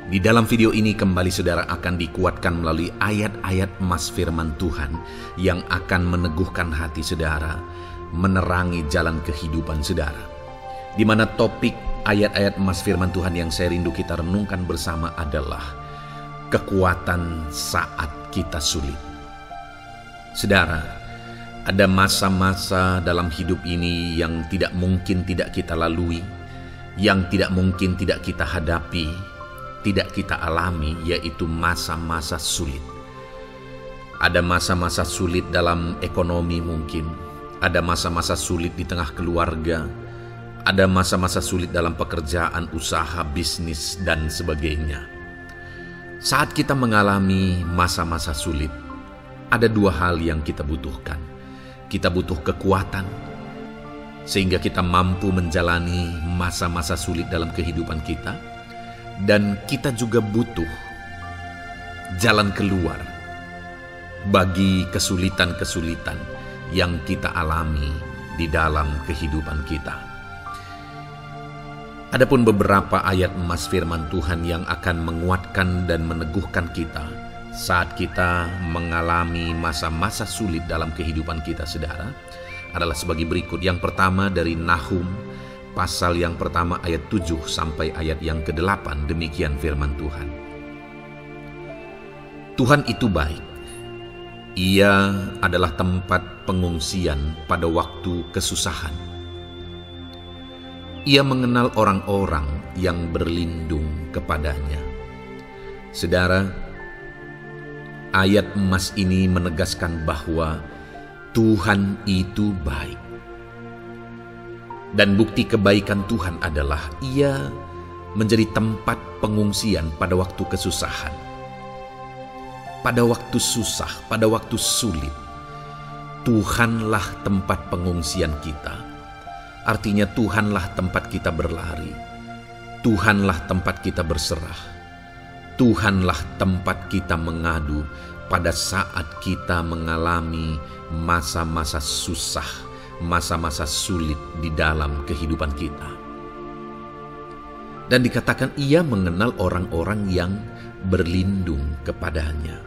di dalam video ini kembali saudara akan dikuatkan melalui ayat-ayat emas firman Tuhan yang akan meneguhkan hati saudara, menerangi jalan kehidupan saudara. Di mana topik ayat-ayat emas firman Tuhan yang saya rindu kita renungkan bersama adalah kekuatan saat kita sulit. Saudara, ada masa-masa dalam hidup ini yang tidak mungkin tidak kita lalui, yang tidak mungkin tidak kita hadapi, tidak kita alami, yaitu masa-masa sulit. Ada masa-masa sulit dalam ekonomi mungkin, ada masa-masa sulit di tengah keluarga, ada masa-masa sulit dalam pekerjaan, usaha, bisnis, dan sebagainya. Saat kita mengalami masa-masa sulit, ada dua hal yang kita butuhkan. Kita butuh kekuatan, sehingga kita mampu menjalani masa-masa sulit dalam kehidupan kita. Dan kita juga butuh jalan keluar bagi kesulitan-kesulitan yang kita alami di dalam kehidupan kita. Adapun beberapa ayat emas firman Tuhan yang akan menguatkan dan meneguhkan kita saat kita mengalami masa-masa sulit dalam kehidupan kita, saudara, adalah sebagai berikut. Yang pertama dari Nahum pasal yang pertama ayat 7 sampai ayat yang ke-8. Demikian firman Tuhan. Tuhan itu baik. Ia adalah tempat pengungsian pada waktu kesusahan. Ia mengenal orang-orang yang berlindung kepadanya. Saudara, ayat emas ini menegaskan bahwa Tuhan itu baik. Dan bukti kebaikan Tuhan adalah Ia menjadi tempat pengungsian pada waktu kesusahan. Pada waktu susah, pada waktu sulit, Tuhanlah tempat pengungsian kita. Artinya Tuhanlah tempat kita berlari. Tuhanlah tempat kita berserah. Tuhanlah tempat kita mengadu pada saat kita mengalami masa-masa susah, masa-masa sulit di dalam kehidupan kita. Dan dikatakan Ia mengenal orang-orang yang berlindung kepadanya.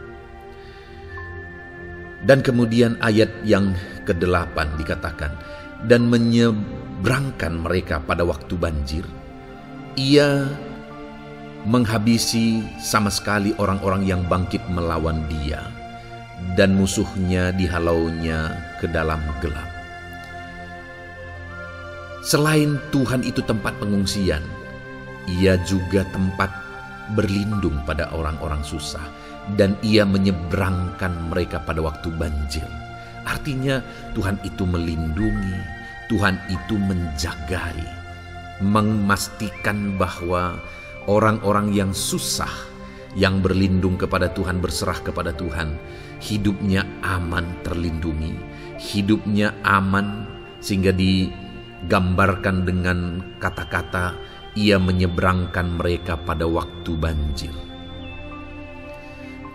Dan kemudian ayat yang ke-8 dikatakan, dan menyeberangkan mereka pada waktu banjir. Ia menghabisi sama sekali orang-orang yang bangkit melawan Dia, dan musuhnya dihalaunya ke dalam gelap. Selain Tuhan itu tempat pengungsian, Ia juga tempat berlindung pada orang-orang susah, dan Ia menyeberangkan mereka pada waktu banjir. Artinya Tuhan itu melindungi, Tuhan itu menjagai, memastikan bahwa orang-orang yang susah, yang berlindung kepada Tuhan, berserah kepada Tuhan, hidupnya aman, terlindungi, hidupnya aman, sehingga digambarkan dengan kata-kata Ia menyeberangkan mereka pada waktu banjir.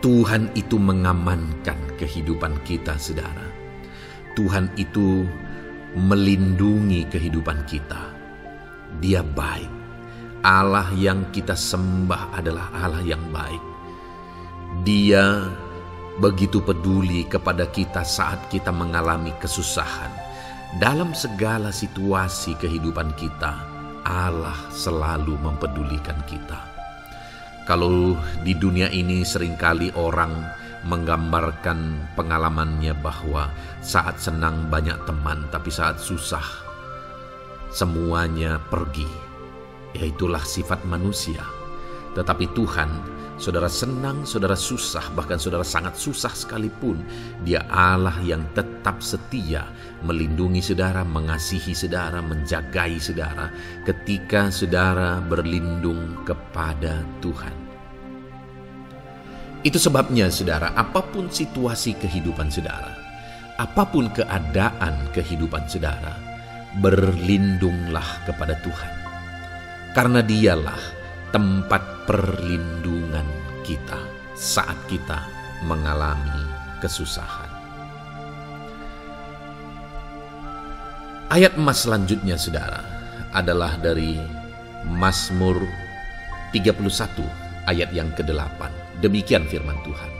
Tuhan itu mengamankan kehidupan kita, saudara. Tuhan itu melindungi kehidupan kita. Dia baik. Allah yang kita sembah adalah Allah yang baik. Dia begitu peduli kepada kita saat kita mengalami kesusahan. Dalam segala situasi kehidupan kita, Allah selalu mempedulikan kita. Kalau di dunia ini seringkali orang menggambarkan pengalamannya bahwa saat senang banyak teman, tapi saat susah semuanya pergi. Ya, itulah sifat manusia. Tetapi Tuhan, saudara senang, saudara susah, bahkan saudara sangat susah sekalipun, Dia Allah yang tetap setia melindungi saudara, mengasihi saudara, menjagai saudara ketika saudara berlindung kepada Tuhan. Itu sebabnya saudara, apapun situasi kehidupan saudara, apapun keadaan kehidupan saudara, berlindunglah kepada Tuhan. Karena Dialah tempat perlindungan kita saat kita mengalami kesusahan. Ayat emas selanjutnya, saudara, adalah dari Mazmur 31 ayat yang ke-8. Demikian firman Tuhan.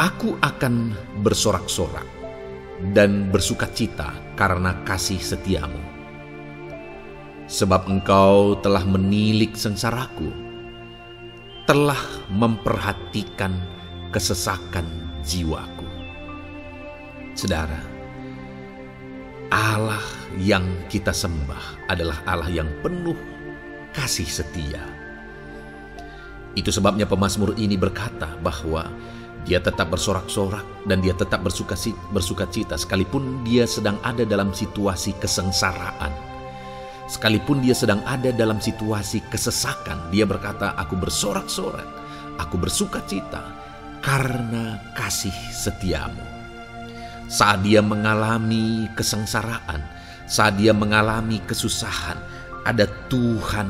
Aku akan bersorak-sorak dan bersukacita karena kasih setiamu. Sebab engkau telah menilik sengsaraku, telah memperhatikan kesesakan jiwaku. Saudara, Allah yang kita sembah adalah Allah yang penuh kasih setia. Itu sebabnya pemazmur ini berkata bahwa dia tetap bersorak-sorak dan dia tetap bersukacita sekalipun dia sedang ada dalam situasi kesengsaraan. Sekalipun dia sedang ada dalam situasi kesesakan, dia berkata, aku bersorak-sorak, aku bersukacita karena kasih setiamu. Saat dia mengalami kesengsaraan, saat dia mengalami kesusahan, ada Tuhan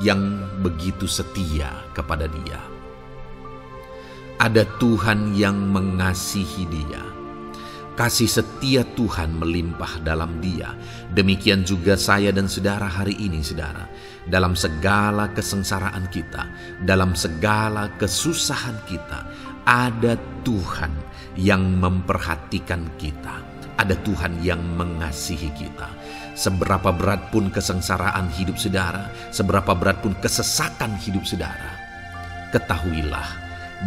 yang begitu setia kepada dia. Ada Tuhan yang mengasihi dia. Kasih setia Tuhan melimpah dalam dia. Demikian juga saya dan saudara hari ini, saudara. Dalam segala kesengsaraan kita, dalam segala kesusahan kita, ada Tuhan yang memperhatikan kita. Ada Tuhan yang mengasihi kita. Seberapa berat pun kesengsaraan hidup saudara, seberapa berat pun kesesakan hidup saudara, ketahuilah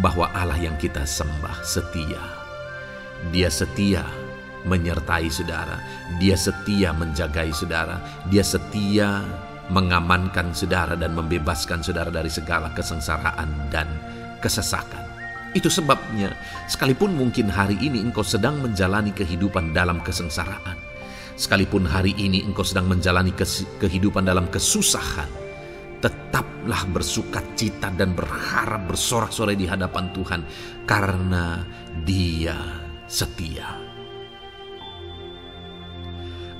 bahwa Allah yang kita sembah setia. Dia setia menyertai saudara, dia setia menjagai saudara, dia setia mengamankan saudara dan membebaskan saudara dari segala kesengsaraan dan kesesakan. Itu sebabnya sekalipun mungkin hari ini engkau sedang menjalani kehidupan dalam kesengsaraan, sekalipun hari ini engkau sedang menjalani kehidupan dalam kesusahan, tetaplah bersukacita dan berharap bersorak-sorai di hadapan Tuhan karena Dia setia.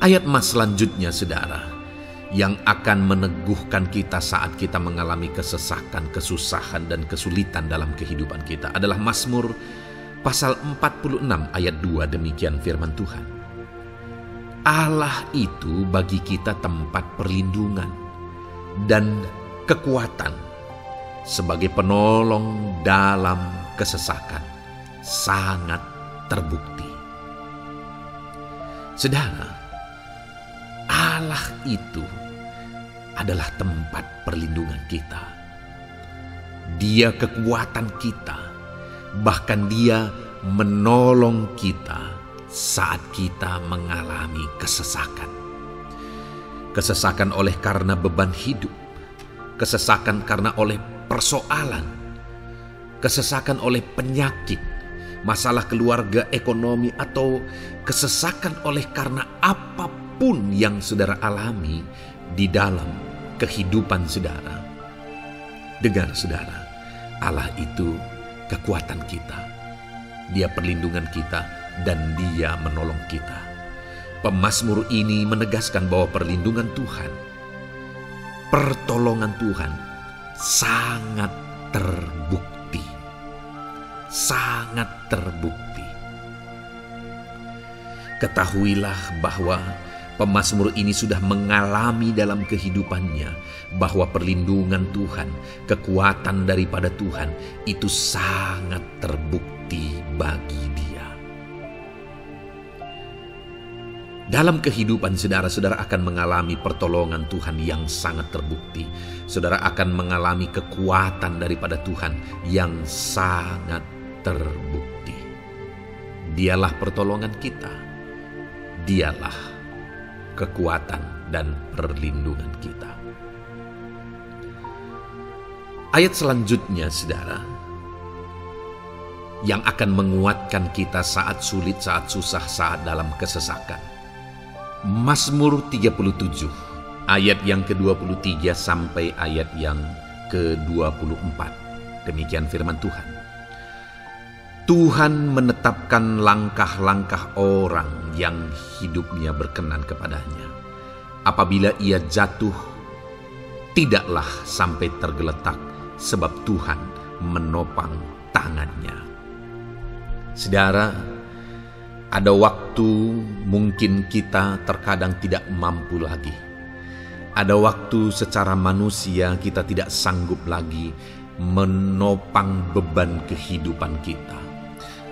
Ayat emas selanjutnya, saudara, yang akan meneguhkan kita saat kita mengalami kesesakan, kesusahan, dan kesulitan dalam kehidupan kita adalah Mazmur pasal 46 ayat 2. Demikian firman Tuhan. Allah itu bagi kita tempat perlindungan dan kekuatan sebagai penolong dalam kesesakan, sangat terbukti. Saudara, Allah itu adalah tempat perlindungan kita. Dia kekuatan kita, bahkan Dia menolong kita saat kita mengalami kesesakan. Kesesakan oleh karena beban hidup, kesesakan karena oleh persoalan, kesesakan oleh penyakit, masalah keluarga, ekonomi, atau kesesakan oleh karena apapun yang saudara alami di dalam kehidupan saudara. Dengar saudara, Allah itu kekuatan kita. Dia perlindungan kita dan Dia menolong kita. Pemazmur ini menegaskan bahwa perlindungan Tuhan, pertolongan Tuhan sangat terbukti. Sangat terbukti. Ketahuilah bahwa pemazmur ini sudah mengalami dalam kehidupannya bahwa perlindungan Tuhan, kekuatan daripada Tuhan itu sangat terbukti bagi dia. Dalam kehidupan saudara akan mengalami pertolongan Tuhan yang sangat terbukti. Saudara akan mengalami kekuatan daripada Tuhan yang sangat terbukti. Dialah pertolongan kita. Dialah kekuatan dan perlindungan kita. Ayat selanjutnya, saudara, yang akan menguatkan kita saat sulit, saat susah, saat dalam kesesakan. Mazmur 37 ayat yang ke-23 sampai ayat yang ke-24. Demikian firman Tuhan. Tuhan menetapkan langkah-langkah orang yang hidupnya berkenan kepadanya. Apabila ia jatuh, tidaklah sampai tergeletak sebab Tuhan menopang tangannya. Saudara, ada waktu mungkin kita terkadang tidak mampu lagi. Ada waktu secara manusia kita tidak sanggup lagi menopang beban kehidupan kita.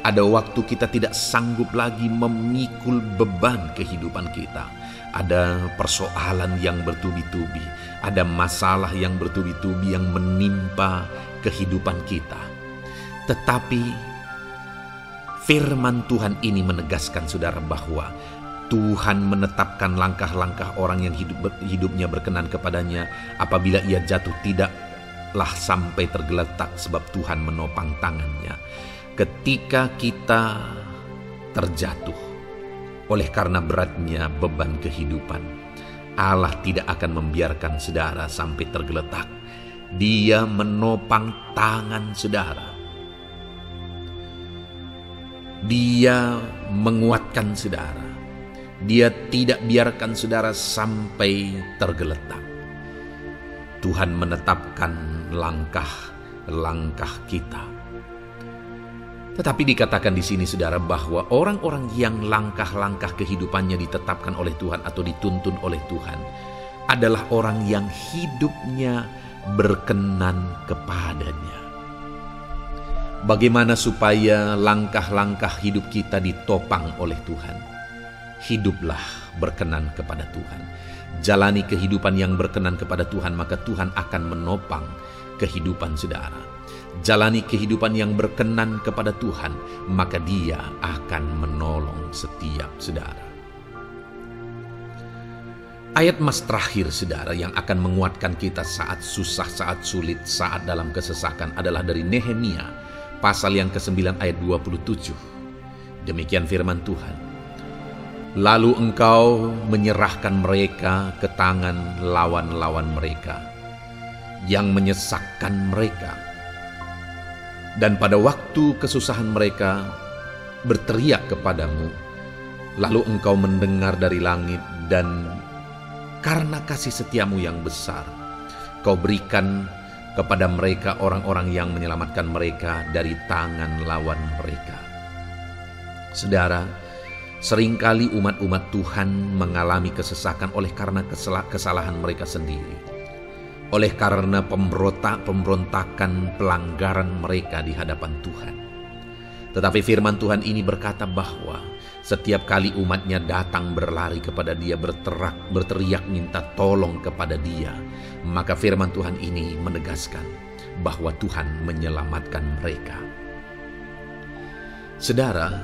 Ada waktu kita tidak sanggup lagi memikul beban kehidupan kita. Ada persoalan yang bertubi-tubi, ada masalah yang bertubi-tubi yang menimpa kehidupan kita. Tetapi firman Tuhan ini menegaskan saudara bahwa Tuhan menetapkan langkah-langkah orang yang hidupnya berkenan kepadanya. Apabila ia jatuh, tidaklah sampai tergeletak sebab Tuhan menopang tangannya. Ketika kita terjatuh oleh karena beratnya beban kehidupan, Allah tidak akan membiarkan saudara sampai tergeletak. Dia menopang tangan saudara. Dia menguatkan saudara. Dia tidak biarkan saudara sampai tergeletak. Tuhan menetapkan langkah-langkah kita. Tetapi dikatakan di sini saudara bahwa orang-orang yang langkah-langkah kehidupannya ditetapkan oleh Tuhan atau dituntun oleh Tuhan adalah orang yang hidupnya berkenan kepadanya. Bagaimana supaya langkah-langkah hidup kita ditopang oleh Tuhan? Hiduplah berkenan kepada Tuhan. Jalani kehidupan yang berkenan kepada Tuhan, maka Tuhan akan menopang kehidupan saudara. Jalani kehidupan yang berkenan kepada Tuhan, maka Dia akan menolong setiap saudara. Ayat mas terakhir saudara yang akan menguatkan kita saat susah, saat sulit, saat dalam kesesakan adalah dari Nehemia pasal yang ke-9 ayat 27. Demikian firman Tuhan. Lalu engkau menyerahkan mereka ke tangan lawan-lawan mereka yang menyesakkan mereka. Dan pada waktu kesusahan mereka berteriak kepadamu, lalu engkau mendengar dari langit, dan karena kasih setiamu yang besar, kau berikan kepada mereka orang-orang yang menyelamatkan mereka dari tangan lawan mereka. Saudara, seringkali umat-umat Tuhan mengalami kesesakan oleh karena kesalahan mereka sendiri. Oleh karena pemberontakan, pelanggaran mereka di hadapan Tuhan. Tetapi firman Tuhan ini berkata bahwa setiap kali umatnya datang berlari kepada Dia, berteriak minta tolong kepada Dia, maka firman Tuhan ini menegaskan bahwa Tuhan menyelamatkan mereka. Saudara,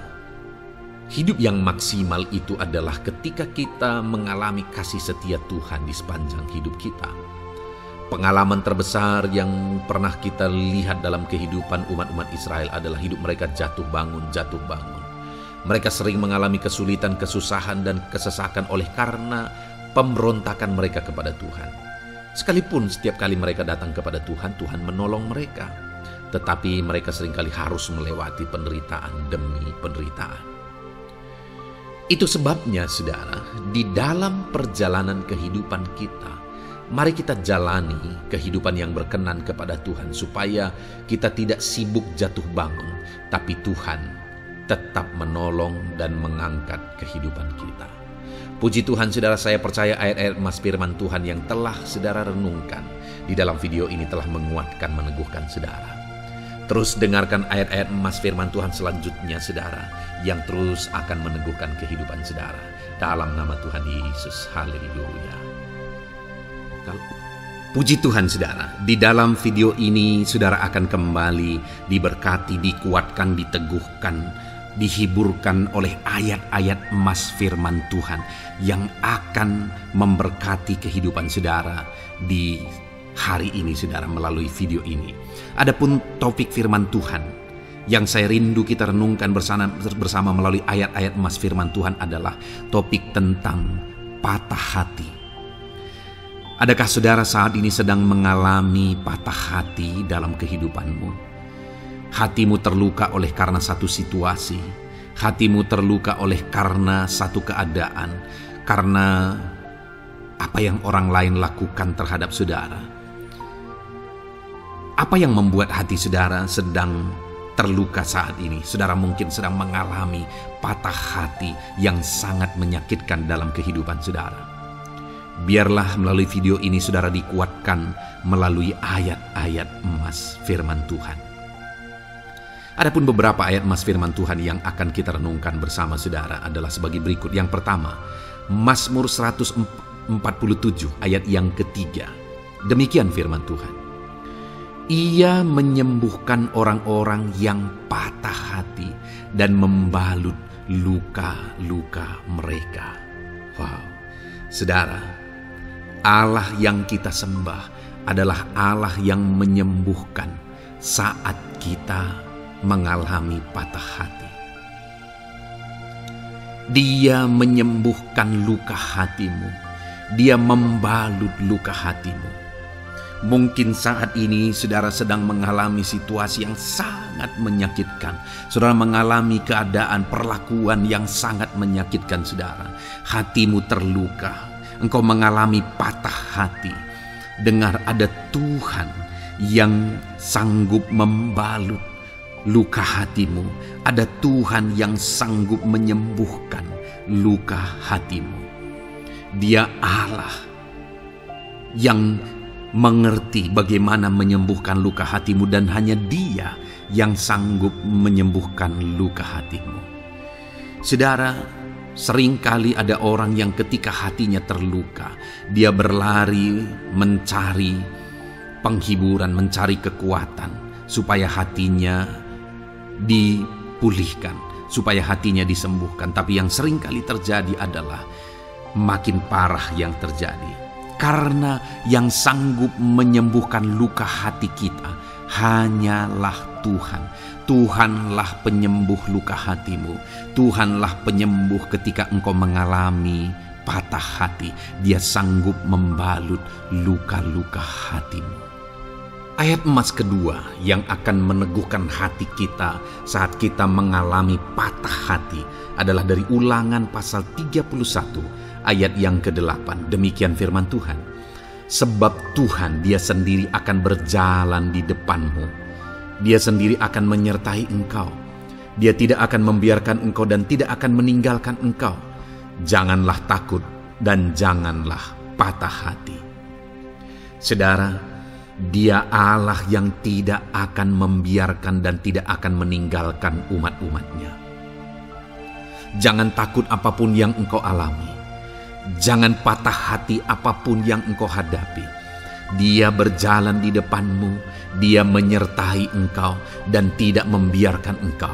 hidup yang maksimal itu adalah ketika kita mengalami kasih setia Tuhan di sepanjang hidup kita. Pengalaman terbesar yang pernah kita lihat dalam kehidupan umat-umat Israel adalah hidup mereka jatuh bangun. Mereka sering mengalami kesulitan, kesusahan, dan kesesakan oleh karena pemberontakan mereka kepada Tuhan. Sekalipun setiap kali mereka datang kepada Tuhan, Tuhan menolong mereka. Tetapi mereka seringkali harus melewati penderitaan demi penderitaan. Itu sebabnya, saudara, di dalam perjalanan kehidupan kita, mari kita jalani kehidupan yang berkenan kepada Tuhan supaya kita tidak sibuk jatuh bangun, tapi Tuhan tetap menolong dan mengangkat kehidupan kita. Puji Tuhan saudara, saya percaya ayat-ayat emas firman Tuhan yang telah saudara renungkan di dalam video ini telah menguatkan, meneguhkan saudara. Terus dengarkan ayat-ayat emas firman Tuhan selanjutnya saudara, yang terus akan meneguhkan kehidupan saudara. Dalam nama Tuhan Yesus, haleluya. Puji Tuhan saudara, di dalam video ini saudara akan kembali diberkati, dikuatkan, diteguhkan, dihiburkan oleh ayat-ayat emas firman Tuhan yang akan memberkati kehidupan saudara di hari ini saudara melalui video ini. Adapun topik firman Tuhan yang saya rindu kita renungkan bersama melalui ayat-ayat emas firman Tuhan adalah topik tentang patah hati. Adakah saudara saat ini sedang mengalami patah hati dalam kehidupanmu? Hatimu terluka oleh karena satu situasi. Hatimu terluka oleh karena satu keadaan. Karena apa yang orang lain lakukan terhadap saudara? Apa yang membuat hati saudara sedang terluka saat ini? Saudara mungkin sedang mengalami patah hati yang sangat menyakitkan dalam kehidupan saudara. Biarlah melalui video ini saudara dikuatkan melalui ayat-ayat emas firman Tuhan. Adapun beberapa ayat emas firman Tuhan yang akan kita renungkan bersama saudara adalah sebagai berikut. Yang pertama, Mazmur 147 ayat yang ketiga. Demikian firman Tuhan. Ia menyembuhkan orang-orang yang patah hati dan membalut luka-luka mereka. Wow, saudara, Allah yang kita sembah adalah Allah yang menyembuhkan saat kita mengalami patah hati. Dia menyembuhkan luka hatimu. Dia membalut luka hatimu. Mungkin saat ini saudara sedang mengalami situasi yang sangat menyakitkan. Saudara mengalami keadaan perlakuan yang sangat menyakitkan saudara. Hatimu terluka. Engkau mengalami patah hati. Dengar, ada Tuhan yang sanggup membalut luka hatimu. Ada Tuhan yang sanggup menyembuhkan luka hatimu. Dia Allah yang mengerti bagaimana menyembuhkan luka hatimu, dan hanya Dia yang sanggup menyembuhkan luka hatimu. Saudara, seringkali ada orang yang ketika hatinya terluka, dia berlari mencari penghiburan, mencari kekuatan supaya hatinya dipulihkan, supaya hatinya disembuhkan. Tapi yang seringkali terjadi adalah makin parah yang terjadi. Karena yang sanggup menyembuhkan luka hati kita hanyalah Tuhan. Tuhanlah penyembuh luka hatimu. Tuhanlah penyembuh ketika engkau mengalami patah hati. Dia sanggup membalut luka-luka hatimu. Ayat emas kedua yang akan meneguhkan hati kita saat kita mengalami patah hati adalah dari Ulangan pasal 31 ayat yang ke-8. Demikian firman Tuhan. Sebab Tuhan Dia sendiri akan berjalan di depanmu. Dia sendiri akan menyertai engkau. Dia tidak akan membiarkan engkau dan tidak akan meninggalkan engkau. Janganlah takut dan janganlah patah hati. Saudara, Dia Allah yang tidak akan membiarkan dan tidak akan meninggalkan umat-umatnya. Jangan takut apapun yang engkau alami. Jangan patah hati apapun yang engkau hadapi. Dia berjalan di depanmu. Dia menyertai engkau dan tidak membiarkan engkau.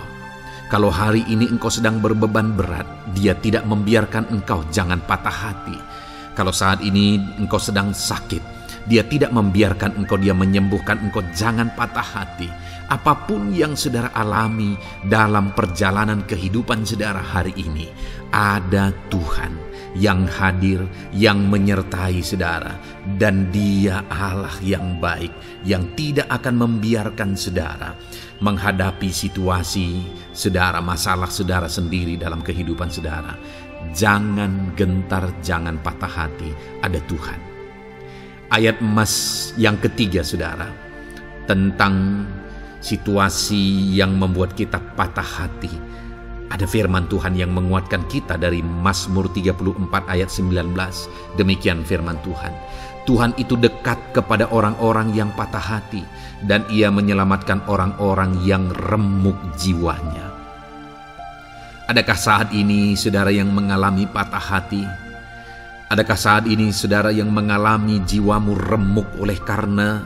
Kalau hari ini engkau sedang berbeban berat, Dia tidak membiarkan engkau. Jangan patah hati. Kalau saat ini engkau sedang sakit, Dia tidak membiarkan engkau, Dia menyembuhkan engkau. Jangan patah hati. Apapun yang saudara alami dalam perjalanan kehidupan saudara hari ini, ada Tuhan yang hadir, yang menyertai saudara. Dan Dia Allah yang baik, yang tidak akan membiarkan saudara menghadapi situasi saudara, masalah saudara sendiri dalam kehidupan saudara. Jangan gentar, jangan patah hati. Ada Tuhan. Ayat emas yang ketiga saudara, tentang situasi yang membuat kita patah hati. Ada firman Tuhan yang menguatkan kita dari Mazmur 34 ayat 19. Demikian firman Tuhan. Tuhan itu dekat kepada orang-orang yang patah hati, dan Ia menyelamatkan orang-orang yang remuk jiwanya. Adakah saat ini saudara yang mengalami patah hati? Adakah saat ini saudara yang mengalami jiwamu remuk oleh karena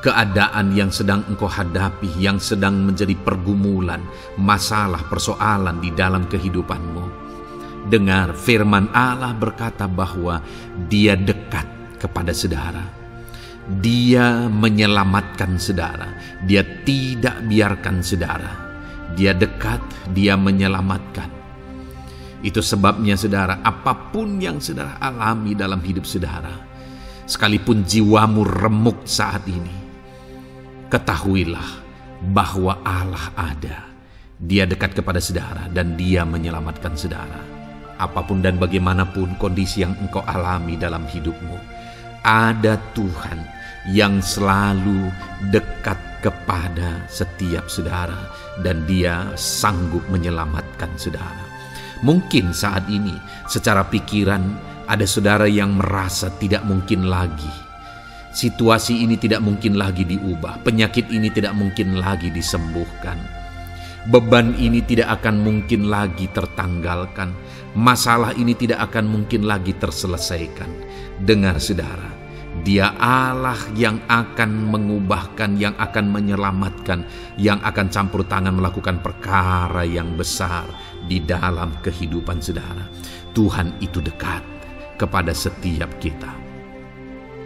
keadaan yang sedang engkau hadapi, yang sedang menjadi pergumulan, masalah, persoalan di dalam kehidupanmu? Dengar, firman Allah berkata bahwa Dia dekat kepada saudara. Dia menyelamatkan saudara. Dia tidak biarkan saudara. Dia dekat, Dia menyelamatkan. Itu sebabnya saudara, apapun yang saudara alami dalam hidup saudara, sekalipun jiwamu remuk saat ini, ketahuilah bahwa Allah ada. Dia dekat kepada saudara dan Dia menyelamatkan saudara. apapun dan bagaimanapun kondisi yang engkau alami dalam hidupmu, ada Tuhan yang selalu dekat kepada setiap saudara dan Dia sanggup menyelamatkan saudara. Mungkin saat ini secara pikiran ada saudara yang merasa tidak mungkin lagi. Situasi ini tidak mungkin lagi diubah, penyakit ini tidak mungkin lagi disembuhkan. Beban ini tidak akan mungkin lagi tertanggalkan. Masalah ini tidak akan mungkin lagi terselesaikan. Dengar saudara, Dia Allah yang akan mengubahkan, yang akan menyelamatkan, yang akan campur tangan melakukan perkara yang besar di dalam kehidupan saudara. Tuhan itu dekat kepada setiap kita.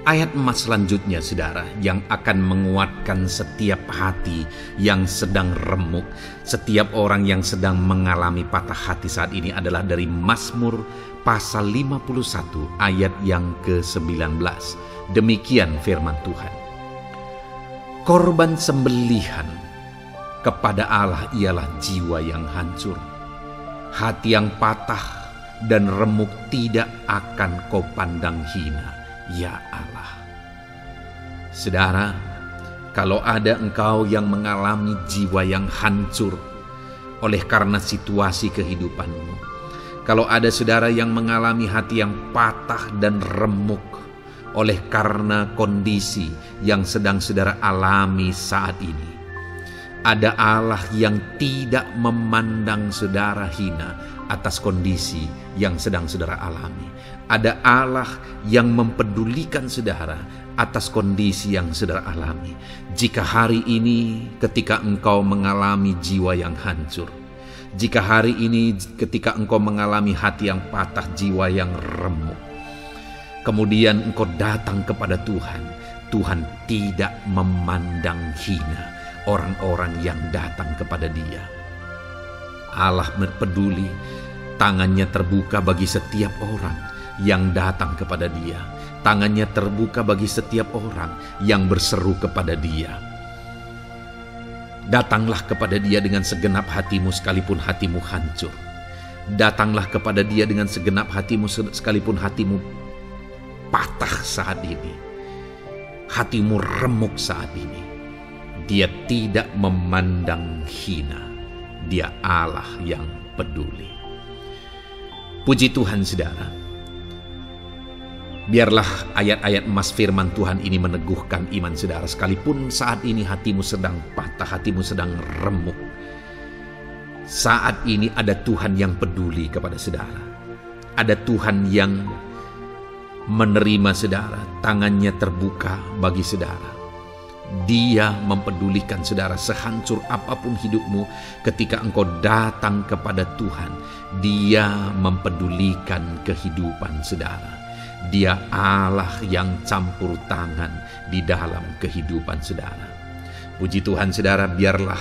Ayat emas selanjutnya saudara yang akan menguatkan setiap hati yang sedang remuk, setiap orang yang sedang mengalami patah hati saat ini adalah dari Mazmur pasal 51 ayat yang ke-19. Demikian firman Tuhan. Korban sembelihan kepada Allah ialah jiwa yang hancur. Hati yang patah dan remuk tidak akan kau pandang hina, ya Allah. Saudara, kalau ada engkau yang mengalami jiwa yang hancur oleh karena situasi kehidupanmu, kalau ada saudara yang mengalami hati yang patah dan remuk oleh karena kondisi yang sedang saudara alami saat ini, ada Allah yang tidak memandang saudara hina atas kondisi yang sedang saudara alami. Ada Allah yang mempedulikan saudara atas kondisi yang saudara alami. Jika hari ini ketika engkau mengalami jiwa yang hancur, jika hari ini ketika engkau mengalami hati yang patah, jiwa yang remuk, kemudian engkau datang kepada Tuhan, Tuhan tidak memandang hina orang-orang yang datang kepada Dia. Allah peduli, tangannya terbuka bagi setiap orang yang datang kepada Dia. Tangannya terbuka bagi setiap orang yang berseru kepada Dia. Datanglah kepada Dia dengan segenap hatimu sekalipun hatimu hancur. Datanglah kepada Dia dengan segenap hatimu sekalipun hatimu patah saat ini, hatimu remuk saat ini. Dia tidak memandang hina. Dia Allah yang peduli. Puji Tuhan saudara. Biarlah ayat-ayat emas firman Tuhan ini meneguhkan iman saudara. Sekalipun saat ini hatimu sedang patah, hatimu sedang remuk, saat ini ada Tuhan yang peduli kepada saudara. Ada Tuhan yang menerima saudara, tangannya terbuka bagi saudara. Dia mempedulikan saudara sehancur apapun hidupmu. Ketika engkau datang kepada Tuhan, Dia mempedulikan kehidupan saudara. Dia Allah yang campur tangan di dalam kehidupan saudara. Puji Tuhan saudara, biarlah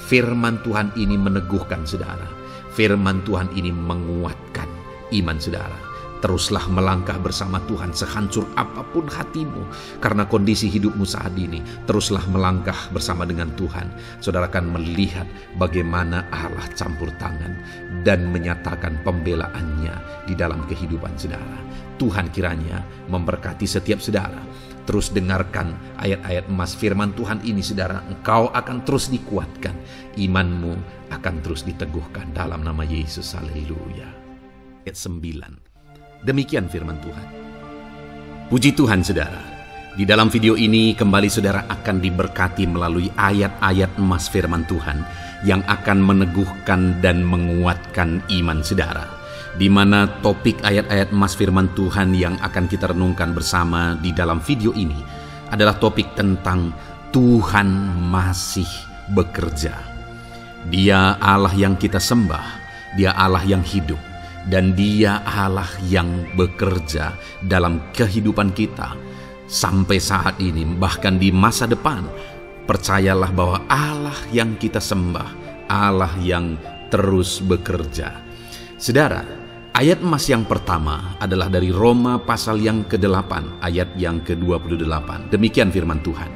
firman Tuhan ini meneguhkan saudara. Firman Tuhan ini menguatkan iman saudara. Teruslah melangkah bersama Tuhan sehancur apapun hatimu karena kondisi hidupmu saat ini. Teruslah melangkah bersama dengan Tuhan. Saudara akan melihat bagaimana Allah campur tangan dan menyatakan pembelaannya di dalam kehidupan saudara. Tuhan kiranya memberkati setiap saudara. Terus dengarkan ayat-ayat emas firman Tuhan ini saudara. Engkau akan terus dikuatkan. Imanmu akan terus diteguhkan dalam nama Yesus. Haleluya. Ayat 9. Demikian firman Tuhan. Puji Tuhan saudara. Di dalam video ini kembali saudara akan diberkati melalui ayat-ayat emas firman Tuhan yang akan meneguhkan dan menguatkan iman saudara. Di mana topik ayat-ayat emas firman Tuhan yang akan kita renungkan bersama di dalam video ini adalah topik tentang Tuhan masih bekerja. Dia Allah yang kita sembah, Dia Allah yang hidup, dan Dia Allah yang bekerja dalam kehidupan kita sampai saat ini, bahkan di masa depan. Percayalah bahwa Allah yang kita sembah, Allah yang terus bekerja. Saudara, ayat emas yang pertama adalah dari Roma pasal yang ke-8 ayat yang ke-28. Demikian firman Tuhan.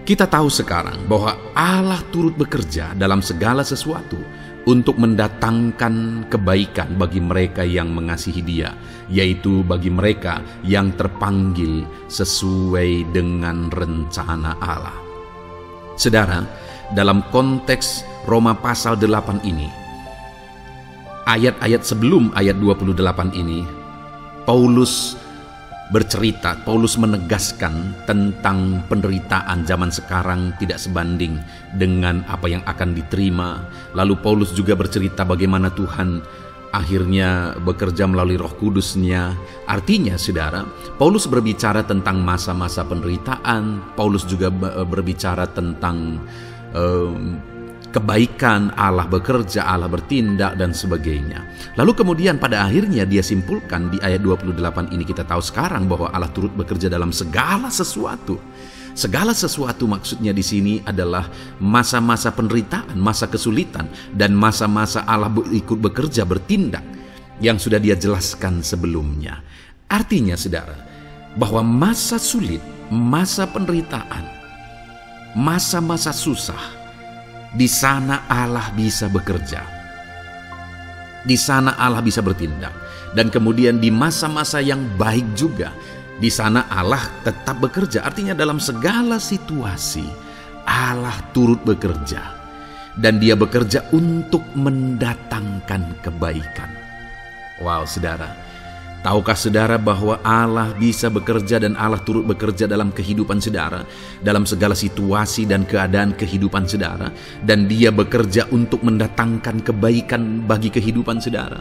Kita tahu sekarang bahwa Allah turut bekerja dalam segala sesuatu untuk mendatangkan kebaikan bagi mereka yang mengasihi Dia, yaitu bagi mereka yang terpanggil sesuai dengan rencana Allah. Saudara, dalam konteks Roma pasal 8 ini, ayat-ayat sebelum ayat 28 ini, Paulus menegaskan tentang penderitaan zaman sekarang tidak sebanding dengan apa yang akan diterima. Lalu Paulus juga bercerita bagaimana Tuhan akhirnya bekerja melalui Roh Kudus-Nya. Artinya, saudara, Paulus berbicara tentang masa-masa penderitaan. Paulus juga berbicara tentang kebaikan, Allah bekerja, Allah bertindak, dan sebagainya. Lalu kemudian pada akhirnya dia simpulkan di ayat 28 ini, kita tahu sekarang bahwa Allah turut bekerja dalam segala sesuatu. Segala sesuatu maksudnya di sini adalah masa-masa penderitaan, masa kesulitan, dan masa-masa Allah ikut bekerja, bertindak, yang sudah dia jelaskan sebelumnya. Artinya, saudara, bahwa masa sulit, masa penderitaan, masa-masa susah, di sana Allah bisa bekerja. Di sana Allah bisa bertindak. Dan kemudian di masa-masa yang baik juga, di sana Allah tetap bekerja. Artinya dalam segala situasi Allah turut bekerja. Dan Dia bekerja untuk mendatangkan kebaikan. Wow, saudara. Tahukah saudara bahwa Allah bisa bekerja dan Allah turut bekerja dalam kehidupan saudara, dalam segala situasi dan keadaan kehidupan saudara, dan Dia bekerja untuk mendatangkan kebaikan bagi kehidupan saudara?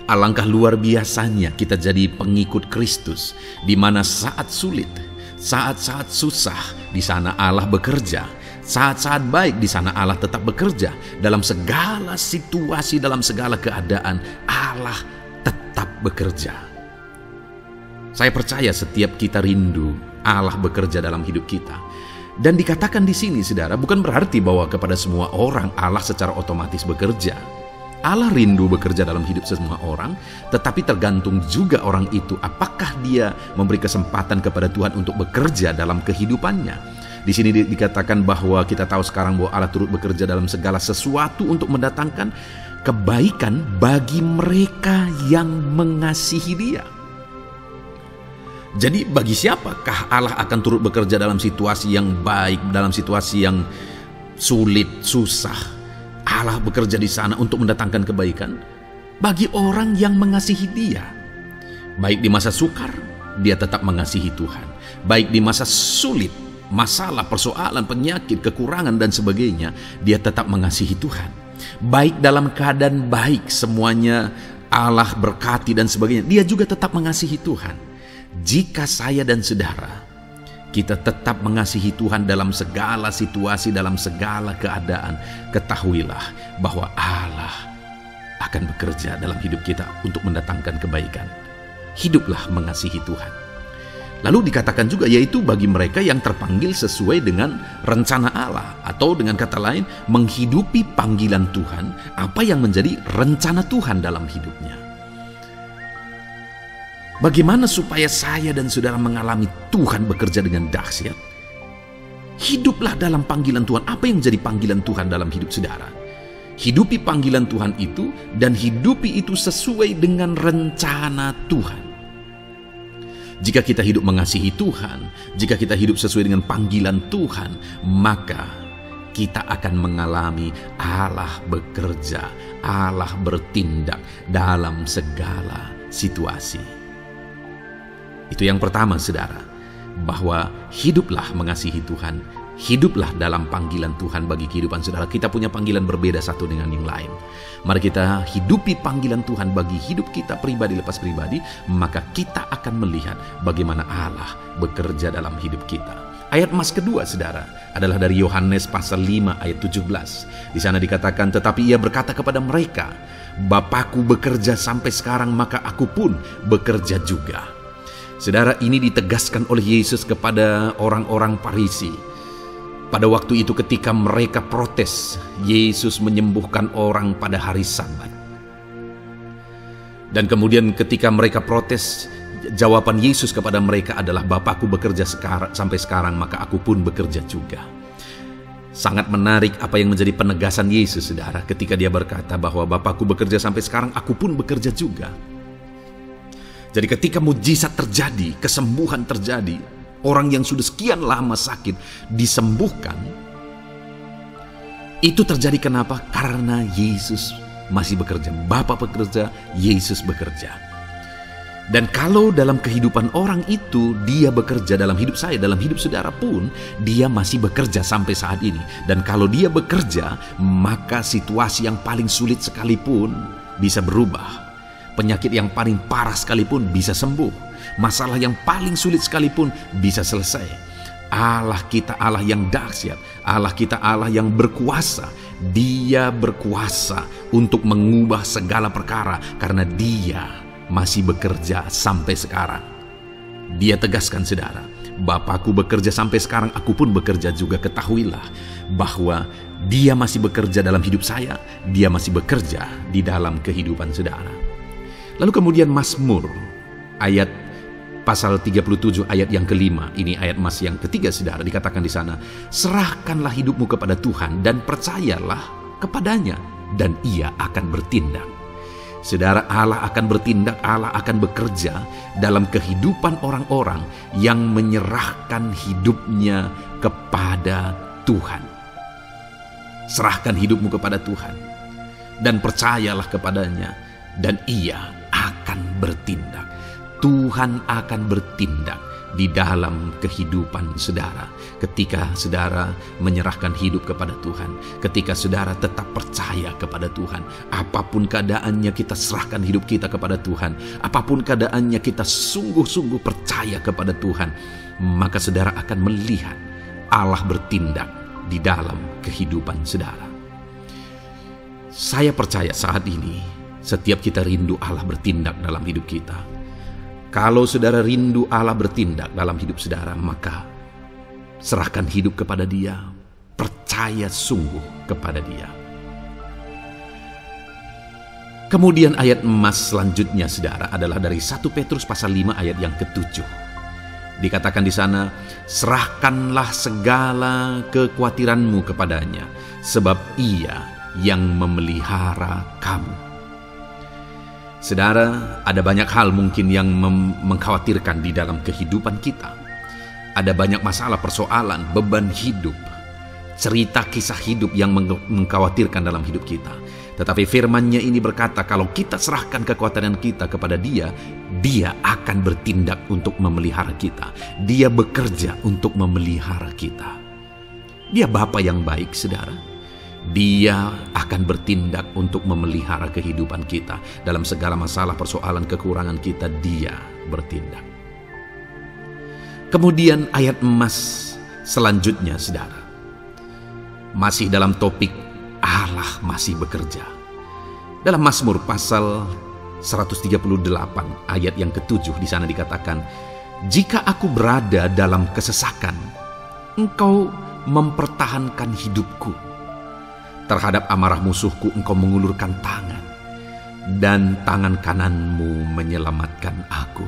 Alangkah luar biasanya kita jadi pengikut Kristus, di mana saat sulit, saat-saat susah, di sana Allah bekerja. Saat-saat baik, di sana Allah tetap bekerja. Dalam segala situasi, dalam segala keadaan, Allah tetap bekerja. Saya percaya setiap kita rindu Allah bekerja dalam hidup kita. Dan dikatakan di sini, saudara, bukan berarti bahwa kepada semua orang Allah secara otomatis bekerja. Allah rindu bekerja dalam hidup semua orang, tetapi tergantung juga orang itu apakah dia memberi kesempatan kepada Tuhan untuk bekerja dalam kehidupannya. Di sini dikatakan bahwa kita tahu sekarang bahwa Allah turut bekerja dalam segala sesuatu untuk mendatangkan kebaikan bagi mereka yang mengasihi Dia. Jadi bagi siapakah Allah akan turut bekerja dalam situasi yang baik, dalam situasi yang sulit, susah? Allah bekerja di sana untuk mendatangkan kebaikan bagi orang yang mengasihi Dia. Baik di masa sukar, dia tetap mengasihi Tuhan. Baik di masa sulit, masalah, persoalan, penyakit, kekurangan, dan sebagainya, dia tetap mengasihi Tuhan. Baik dalam keadaan baik, semuanya Allah berkati dan sebagainya, dia juga tetap mengasihi Tuhan. Jika saya dan saudara, kita tetap mengasihi Tuhan dalam segala situasi, dalam segala keadaan, ketahuilah bahwa Allah akan bekerja dalam hidup kita untuk mendatangkan kebaikan. Hiduplah mengasihi Tuhan. Lalu dikatakan juga, yaitu bagi mereka yang terpanggil sesuai dengan rencana Allah, atau dengan kata lain, menghidupi panggilan Tuhan, apa yang menjadi rencana Tuhan dalam hidupnya. Bagaimana supaya saya dan saudara mengalami Tuhan bekerja dengan dahsyat? Hiduplah dalam panggilan Tuhan. Apa yang menjadi panggilan Tuhan dalam hidup saudara? Hidupi panggilan Tuhan itu, dan hidupi itu sesuai dengan rencana Tuhan. Jika kita hidup mengasihi Tuhan, jika kita hidup sesuai dengan panggilan Tuhan, maka kita akan mengalami Allah bekerja, Allah bertindak dalam segala situasi. Itu yang pertama, saudara, bahwa hiduplah mengasihi Tuhan, hiduplah dalam panggilan Tuhan bagi kehidupan saudara. Kita punya panggilan berbeda satu dengan yang lain. Mari kita hidupi panggilan Tuhan bagi hidup kita pribadi lepas pribadi, maka kita akan melihat bagaimana Allah bekerja dalam hidup kita. Ayat emas kedua, saudara, adalah dari Yohanes pasal 5 ayat 17. Di sana dikatakan, tetapi ia berkata kepada mereka, Bapakku bekerja sampai sekarang, maka aku pun bekerja juga. Saudara, ini ditegaskan oleh Yesus kepada orang-orang Farisi. Pada waktu itu ketika mereka protes, Yesus menyembuhkan orang pada hari Sabat. Dan kemudian ketika mereka protes, jawaban Yesus kepada mereka adalah, Bapakku bekerja sampai sekarang, maka aku pun bekerja juga. Sangat menarik apa yang menjadi penegasan Yesus, saudara, ketika dia berkata bahwa Bapakku bekerja sampai sekarang, aku pun bekerja juga. Jadi ketika mujizat terjadi, kesembuhan terjadi, orang yang sudah sekian lama sakit disembuhkan, itu terjadi kenapa? Karena Yesus masih bekerja. Bapa bekerja, Yesus bekerja. Dan kalau dalam kehidupan orang itu dia bekerja, dalam hidup saya, dalam hidup saudara pun, dia masih bekerja sampai saat ini. Dan kalau dia bekerja, maka situasi yang paling sulit sekalipun bisa berubah. Penyakit yang paling parah sekalipun bisa sembuh. Masalah yang paling sulit sekalipun bisa selesai. Allah kita Allah yang dahsyat, Allah kita Allah yang berkuasa. Dia berkuasa untuk mengubah segala perkara karena dia masih bekerja sampai sekarang. Dia tegaskan, saudara, Bapakku bekerja sampai sekarang, aku pun bekerja juga. Ketahuilah bahwa dia masih bekerja dalam hidup saya, dia masih bekerja di dalam kehidupan saudara. Lalu kemudian Mazmur ayat pasal 37 ayat yang kelima, ini ayat Mas yang ketiga, saudara, dikatakan di sana, serahkanlah hidupmu kepada Tuhan dan percayalah kepadanya dan ia akan bertindak. Saudara, Allah akan bertindak, Allah akan bekerja dalam kehidupan orang-orang yang menyerahkan hidupnya kepada Tuhan. Serahkan hidupmu kepada Tuhan dan percayalah kepadanya dan ia akan bertindak. Tuhan akan bertindak di dalam kehidupan saudara ketika saudara menyerahkan hidup kepada Tuhan, ketika saudara tetap percaya kepada Tuhan. Apapun keadaannya, kita serahkan hidup kita kepada Tuhan. Apapun keadaannya, kita sungguh-sungguh percaya kepada Tuhan, maka saudara akan melihat Allah bertindak di dalam kehidupan saudara. Saya percaya saat ini setiap kita rindu Allah bertindak dalam hidup kita. Kalau saudara rindu Allah bertindak dalam hidup saudara, maka serahkan hidup kepada Dia, percaya sungguh kepada Dia. Kemudian ayat emas selanjutnya, saudara, adalah dari 1 Petrus pasal 5 ayat yang ke-7. Dikatakan di sana, serahkanlah segala kekhawatiranmu kepadanya, sebab Ia yang memelihara kamu. Saudara, ada banyak hal mungkin yang mengkhawatirkan di dalam kehidupan kita. Ada banyak masalah, persoalan, beban hidup, cerita kisah hidup yang mengkhawatirkan dalam hidup kita. Tetapi firman-Nya ini berkata, kalau kita serahkan kekhawatiran kita kepada Dia, Dia akan bertindak untuk memelihara kita. Dia bekerja untuk memelihara kita. Dia Bapa yang baik, saudara. Dia akan bertindak untuk memelihara kehidupan kita. Dalam segala masalah, persoalan, kekurangan kita, Dia bertindak. Kemudian ayat emas selanjutnya, saudara, masih dalam topik Allah masih bekerja. Dalam Mazmur pasal 138 ayat yang ke-7, di sana dikatakan, jika aku berada dalam kesesakan, Engkau mempertahankan hidupku. Terhadap amarah musuhku Engkau mengulurkan tangan, dan tangan kananmu menyelamatkan aku.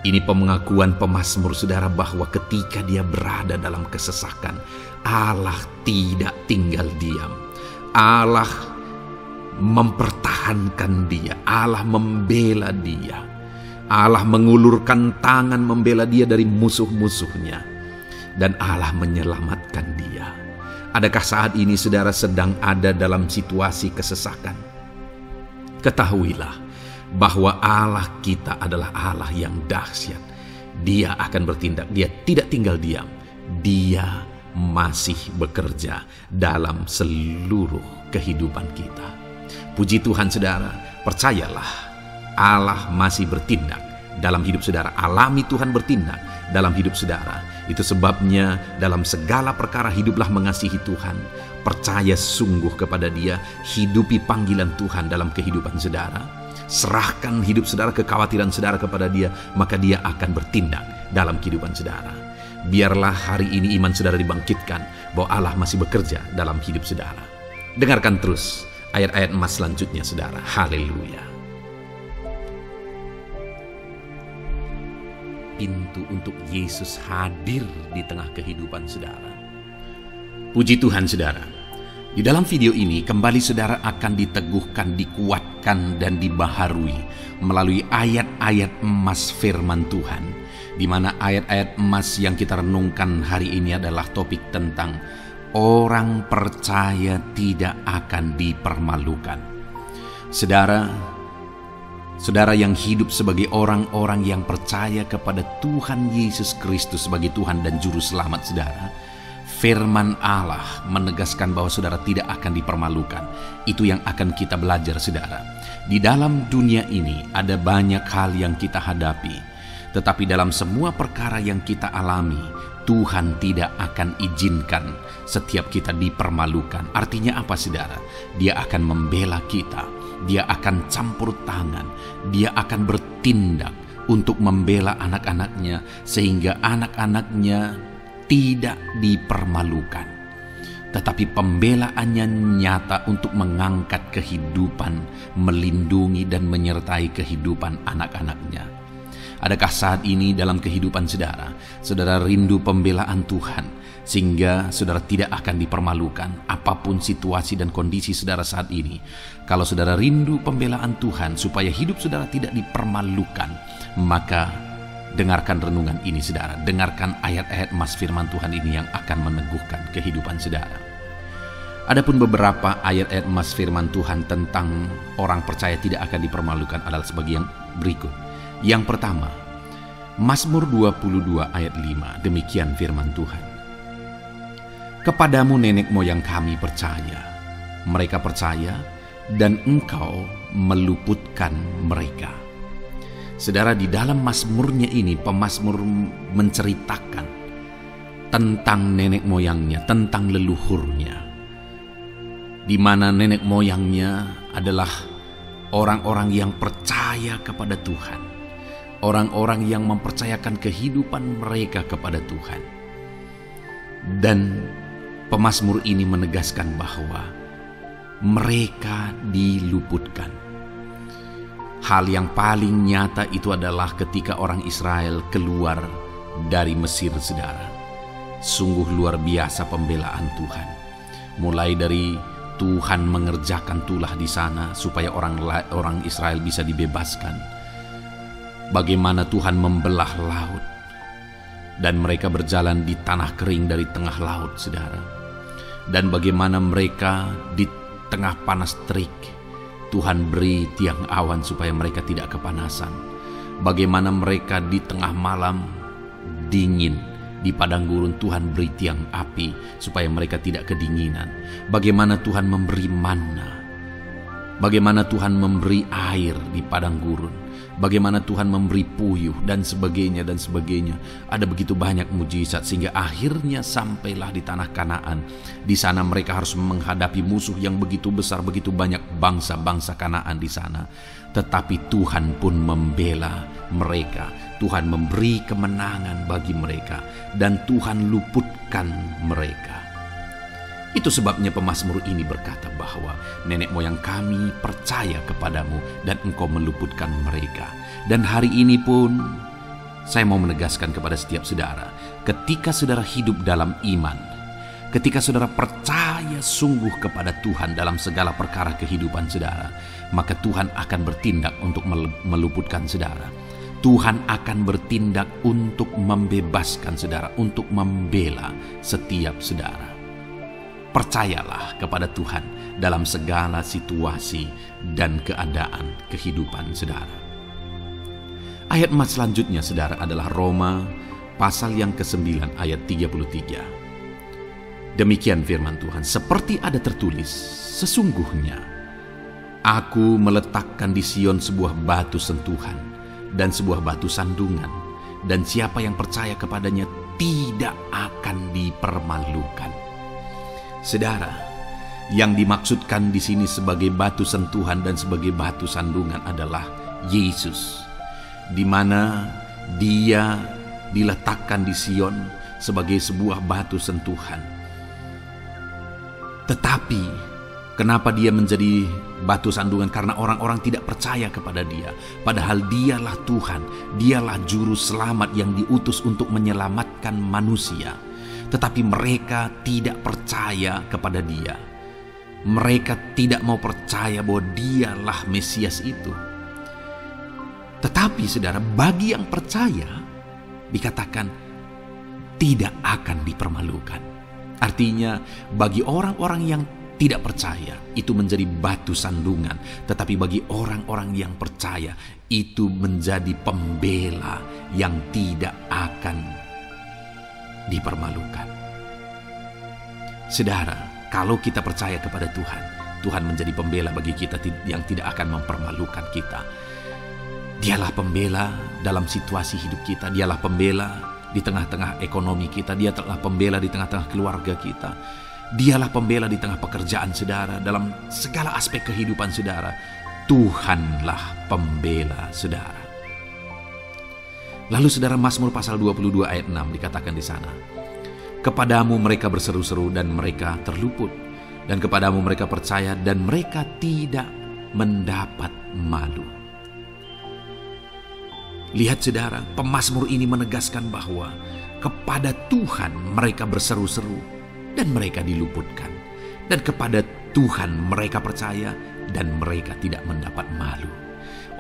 Ini pengakuan pemazmur, saudara, bahwa ketika dia berada dalam kesesakan, Allah tidak tinggal diam. Allah mempertahankan dia, Allah membela dia, Allah mengulurkan tangan membela dia dari musuh-musuhnya, dan Allah menyelamatkan dia. Adakah saat ini saudara sedang ada dalam situasi kesesakan? Ketahuilah bahwa Allah kita adalah Allah yang dahsyat. Dia akan bertindak, Dia tidak tinggal diam. Dia masih bekerja dalam seluruh kehidupan kita. Puji Tuhan, saudara, percayalah Allah masih bertindak dalam hidup saudara. Alami Tuhan bertindak dalam hidup saudara. Itu sebabnya dalam segala perkara hiduplah mengasihi Tuhan. Percaya sungguh kepada Dia. Hidupi panggilan Tuhan dalam kehidupan saudara. Serahkan hidup saudara, kekhawatiran saudara kepada Dia. Maka Dia akan bertindak dalam kehidupan saudara. Biarlah hari ini iman saudara dibangkitkan bahwa Allah masih bekerja dalam hidup saudara. Dengarkan terus ayat-ayat emas selanjutnya, saudara. Haleluya. Pintu untuk Yesus hadir di tengah kehidupan saudara. Puji Tuhan saudara. Di dalam video ini kembali saudara akan diteguhkan, dikuatkan dan dibaharui melalui ayat-ayat emas firman Tuhan, di mana ayat-ayat emas yang kita renungkan hari ini adalah topik tentang orang percaya tidak akan dipermalukan. Saudara yang hidup sebagai orang-orang yang percaya kepada Tuhan Yesus Kristus sebagai Tuhan dan Juru Selamat saudara, firman Allah menegaskan bahwa saudara tidak akan dipermalukan. Itu yang akan kita belajar saudara. Di dalam dunia ini ada banyak hal yang kita hadapi, tetapi dalam semua perkara yang kita alami, Tuhan tidak akan izinkan setiap kita dipermalukan. Artinya apa saudara? Dia akan membela kita, dia akan campur tangan, dia akan bertindak untuk membela anak-anaknya sehingga anak-anaknya tidak dipermalukan. Tetapi pembelaannya nyata untuk mengangkat kehidupan, melindungi dan menyertai kehidupan anak-anaknya. Adakah saat ini dalam kehidupan saudara rindu pembelaan Tuhan sehingga saudara tidak akan dipermalukan apapun situasi dan kondisi saudara saat ini? Kalau saudara rindu pembelaan Tuhan supaya hidup saudara tidak dipermalukan, maka dengarkan renungan ini saudara, dengarkan ayat-ayat emas firman Tuhan ini yang akan meneguhkan kehidupan saudara. Adapun beberapa ayat-ayat emas firman Tuhan tentang orang percaya tidak akan dipermalukan adalah sebagai yang berikut. Yang pertama, Mazmur 22 ayat 5, demikian firman Tuhan. Kepadamu nenek moyang kami percaya, mereka percaya dan engkau meluputkan mereka. Saudara, di dalam mazmurnya ini pemazmur menceritakan tentang nenek moyangnya, tentang leluhurnya, di mana nenek moyangnya adalah orang-orang yang percaya kepada Tuhan, orang-orang yang mempercayakan kehidupan mereka kepada Tuhan. Dan pemazmur ini menegaskan bahwa mereka diluputkan. Hal yang paling nyata itu adalah ketika orang Israel keluar dari Mesir saudara. Sungguh luar biasa pembelaan Tuhan. Mulai dari Tuhan mengerjakan tulah di sana supaya orang Israel bisa dibebaskan. Bagaimana Tuhan membelah laut dan mereka berjalan di tanah kering dari tengah laut saudara. Dan bagaimana mereka di tengah panas terik Tuhan beri tiang awan supaya mereka tidak kepanasan. Bagaimana mereka di tengah malam dingin di padang gurun Tuhan beri tiang api supaya mereka tidak kedinginan. Bagaimana Tuhan memberi manna, bagaimana Tuhan memberi air di padang gurun, bagaimana Tuhan memberi puyuh dan sebagainya dan sebagainya. Ada begitu banyak mujizat sehingga akhirnya sampailah di tanah Kanaan. Di sana mereka harus menghadapi musuh yang begitu besar, begitu banyak bangsa-bangsa Kanaan di sana. Tetapi Tuhan pun membela mereka. Tuhan memberi kemenangan bagi mereka dan Tuhan luputkan mereka. Itu sebabnya pemazmur ini berkata bahwa nenek moyang kami percaya kepadamu dan engkau meluputkan mereka. Dan hari ini pun saya mau menegaskan kepada setiap saudara, ketika saudara hidup dalam iman, ketika saudara percaya sungguh kepada Tuhan dalam segala perkara kehidupan saudara, maka Tuhan akan bertindak untuk meluputkan saudara. Tuhan akan bertindak untuk membebaskan saudara, untuk membela setiap saudara. Percayalah kepada Tuhan dalam segala situasi dan keadaan kehidupan saudara. Ayat emas selanjutnya saudara adalah Roma pasal yang ke-9 ayat 33. Demikian firman Tuhan, seperti ada tertulis, sesungguhnya aku meletakkan di Sion sebuah batu sentuhan dan sebuah batu sandungan, dan siapa yang percaya kepadanya tidak akan dipermalukan. Saudara, yang dimaksudkan di sini sebagai batu sentuhan dan sebagai batu sandungan adalah Yesus, di mana Dia diletakkan di Sion sebagai sebuah batu sentuhan. Tetapi kenapa Dia menjadi batu sandungan? Karena orang-orang tidak percaya kepada Dia, padahal Dialah Tuhan, Dialah juru selamat yang diutus untuk menyelamatkan manusia. tetapi mereka tidak percaya kepada Dia. Mereka tidak mau percaya bahwa Dialah Mesias itu. Tetapi saudara, bagi yang percaya dikatakan tidak akan dipermalukan. Artinya bagi orang-orang yang tidak percaya itu menjadi batu sandungan, tetapi bagi orang-orang yang percaya itu menjadi pembela yang tidak akan dipermalukan. Saudara, kalau kita percaya kepada Tuhan, Tuhan menjadi pembela bagi kita yang tidak akan mempermalukan kita. Dialah pembela dalam situasi hidup kita, Dialah pembela di tengah-tengah ekonomi kita, Dia telah pembela di tengah-tengah keluarga kita, Dialah pembela di tengah pekerjaan saudara, dalam segala aspek kehidupan saudara. Tuhanlah pembela saudara. Lalu saudara, Mazmur pasal 22 ayat 6 dikatakan di sana, kepadamu mereka berseru-seru dan mereka terluput, dan kepadamu mereka percaya dan mereka tidak mendapat malu. Lihat saudara, pemazmur ini menegaskan bahwa kepada Tuhan mereka berseru-seru dan mereka diluputkan. Dan kepada Tuhan mereka percaya dan mereka tidak mendapat malu.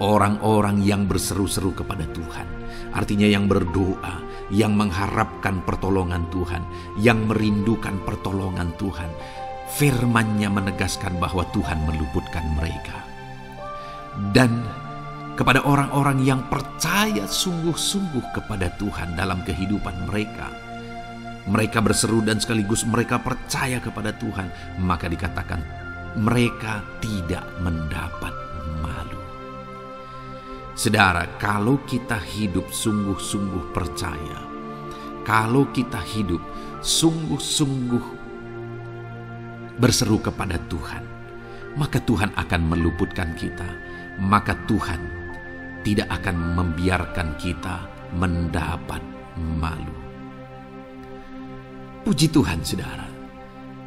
Orang-orang yang berseru-seru kepada Tuhan, artinya yang berdoa, yang mengharapkan pertolongan Tuhan, yang merindukan pertolongan Tuhan, firman-Nya menegaskan bahwa Tuhan meluputkan mereka. Dan kepada orang-orang yang percaya sungguh-sungguh kepada Tuhan dalam kehidupan mereka, mereka berseru dan sekaligus mereka percaya kepada Tuhan, maka dikatakan mereka tidak mendapat malu. Saudara, kalau kita hidup sungguh-sungguh percaya, kalau kita hidup sungguh-sungguh berseru kepada Tuhan, maka Tuhan akan meluputkan kita, maka Tuhan tidak akan membiarkan kita mendapat malu. Puji Tuhan saudara,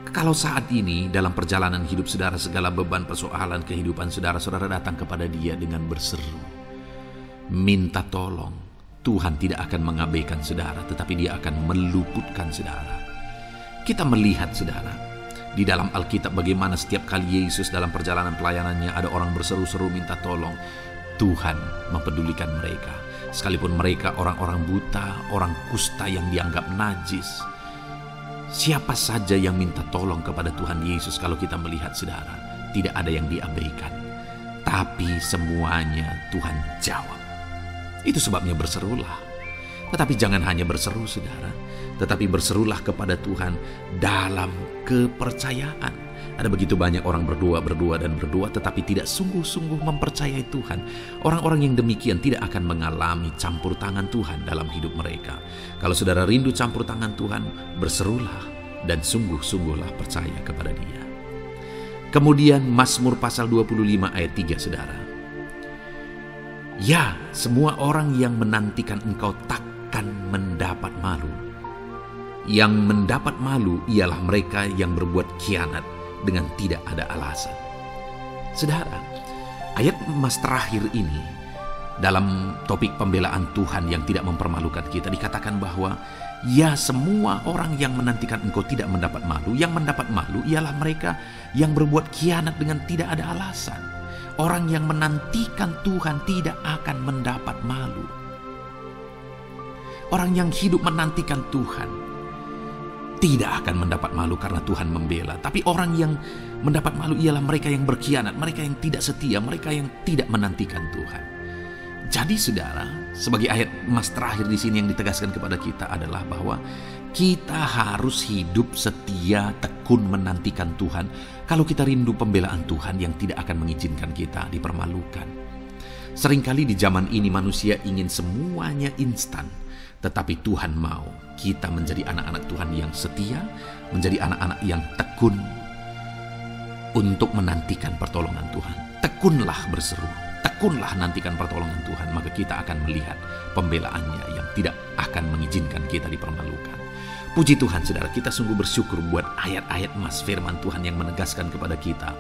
kalau saat ini dalam perjalanan hidup saudara segala beban persoalan kehidupan saudara datang kepada Dia dengan berseru, minta tolong, Tuhan tidak akan mengabaikan saudara, tetapi Dia akan meluputkan saudara. Kita melihat saudara, di dalam Alkitab bagaimana setiap kali Yesus dalam perjalanan pelayanannya ada orang berseru-seru minta tolong, Tuhan mempedulikan mereka. Sekalipun mereka orang-orang buta, orang kusta yang dianggap najis. Siapa saja yang minta tolong kepada Tuhan Yesus, kalau kita melihat saudara, tidak ada yang diabaikan. Tapi semuanya Tuhan jawab. Itu sebabnya berserulah. Tetapi jangan hanya berseru saudara, tetapi berserulah kepada Tuhan dalam kepercayaan. Ada begitu banyak orang berdoa tetapi tidak sungguh-sungguh mempercayai Tuhan. Orang-orang yang demikian tidak akan mengalami campur tangan Tuhan dalam hidup mereka. Kalau saudara rindu campur tangan Tuhan, berserulah dan sungguh-sungguhlah percaya kepada Dia. Kemudian Mazmur pasal 25 ayat 3 saudara. Ya, semua orang yang menantikan Engkau takkan mendapat malu. Yang mendapat malu ialah mereka yang berbuat khianat dengan tidak ada alasan. Saudara, ayat emas terakhir ini dalam topik pembelaan Tuhan yang tidak mempermalukan kita dikatakan bahwa ya, semua orang yang menantikan Engkau tidak mendapat malu. Yang mendapat malu ialah mereka yang berbuat khianat dengan tidak ada alasan. Orang yang menantikan Tuhan tidak akan mendapat malu. Orang yang hidup menantikan Tuhan tidak akan mendapat malu karena Tuhan membela. Tapi orang yang mendapat malu ialah mereka yang berkhianat, mereka yang tidak setia, mereka yang tidak menantikan Tuhan. Jadi saudara, sebagai ayat emas terakhir di sini yang ditegaskan kepada kita adalah bahwa kita harus hidup setia, tekun menantikan Tuhan. Kalau kita rindu pembelaan Tuhan yang tidak akan mengizinkan kita dipermalukan. Seringkali di zaman ini manusia ingin semuanya instan. Tetapi Tuhan mau kita menjadi anak-anak Tuhan yang setia, menjadi anak-anak yang tekun untuk menantikan pertolongan Tuhan. Tekunlah berseru, tekunlah nantikan pertolongan Tuhan, maka kita akan melihat pembelaannya yang tidak akan mengizinkan kita dipermalukan. Puji Tuhan saudara, kita sungguh bersyukur buat ayat-ayat emas firman Tuhan yang menegaskan kepada kita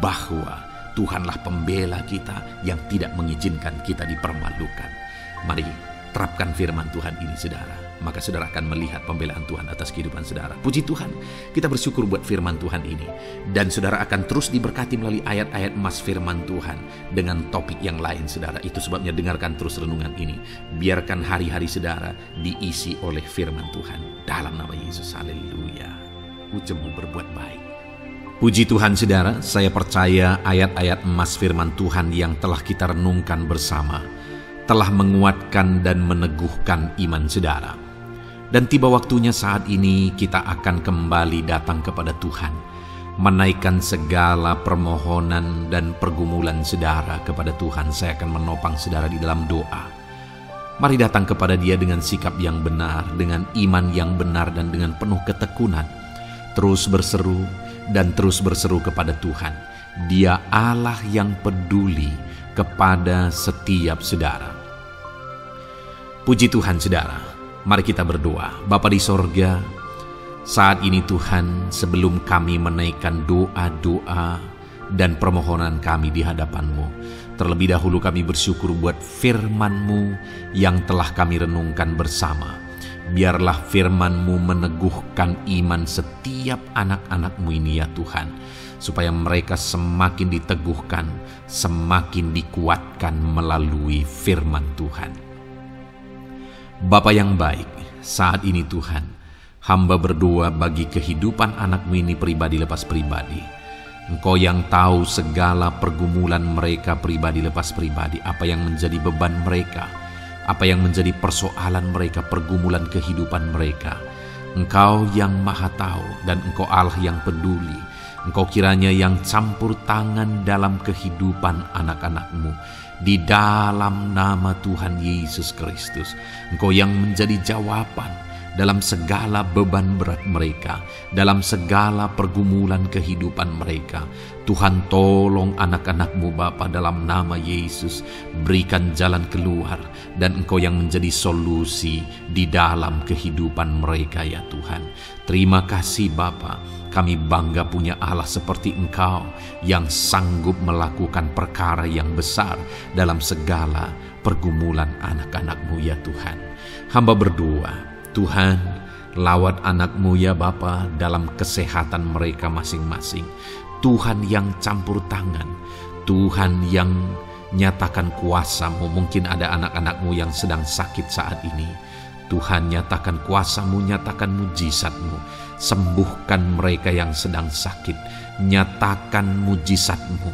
bahwa Tuhanlah pembela kita yang tidak mengizinkan kita dipermalukan. Mari terapkan menerapkan firman Tuhan ini, saudara, maka saudara akan melihat pembelaan Tuhan atas kehidupan saudara. Puji Tuhan, kita bersyukur buat firman Tuhan ini. Dan saudara akan terus diberkati melalui ayat-ayat emas firman Tuhan dengan topik yang lain, saudara. Itu sebabnya dengarkan terus renungan ini. Biarkan hari-hari saudara diisi oleh firman Tuhan. Dalam nama Yesus, haleluya. Ujungmu berbuat baik. Puji Tuhan, saudara, saya percaya ayat-ayat emas firman Tuhan yang telah kita renungkan bersama telah menguatkan dan meneguhkan iman saudara. Dan tiba waktunya saat ini kita akan kembali datang kepada Tuhan, menaikkan segala permohonan dan pergumulan saudara kepada Tuhan. Saya akan menopang saudara di dalam doa. Mari datang kepada Dia dengan sikap yang benar, dengan iman yang benar, dan dengan penuh ketekunan. Terus berseru dan terus berseru kepada Tuhan. Dia Allah yang peduli kepada setiap saudara. Puji Tuhan, saudara. Mari kita berdoa. Bapa di sorga, saat ini Tuhan, sebelum kami menaikkan doa-doa dan permohonan kami di hadapan-Mu, terlebih dahulu kami bersyukur buat firman-Mu yang telah kami renungkan bersama. Biarlah firman-Mu meneguhkan iman setiap anak-anak-Mu ini ya Tuhan, supaya mereka semakin diteguhkan, semakin dikuatkan melalui firman Tuhan. Bapa yang baik, saat ini Tuhan, hamba berdoa bagi kehidupan anak-Mu ini pribadi lepas pribadi. Engkau yang tahu segala pergumulan mereka pribadi lepas pribadi, apa yang menjadi beban mereka, apa yang menjadi persoalan mereka, pergumulan kehidupan mereka. Engkau yang maha tahu dan Engkau Allah yang peduli. Engkau kiranya yang campur tangan dalam kehidupan anak-anak-Mu. Di dalam nama Tuhan Yesus Kristus, Engkau yang menjadi jawaban dalam segala beban berat mereka, dalam segala pergumulan kehidupan mereka. Tuhan, tolong anak-anak-Mu Bapa, dalam nama Yesus. Berikan jalan keluar, dan Engkau yang menjadi solusi di dalam kehidupan mereka ya Tuhan. Terima kasih Bapa, kami bangga punya Allah seperti Engkau yang sanggup melakukan perkara yang besar dalam segala pergumulan anak-anak-Mu ya Tuhan. Hamba berdoa, Tuhan, lawat anak-Mu ya Bapa dalam kesehatan mereka masing-masing. Tuhan yang campur tangan, Tuhan yang nyatakan kuasa-Mu. Mungkin ada anak-anak-Mu yang sedang sakit saat ini. Tuhan, nyatakan kuasa-Mu, nyatakan mujizat-Mu. Sembuhkan mereka yang sedang sakit. Nyatakan mujizat-Mu.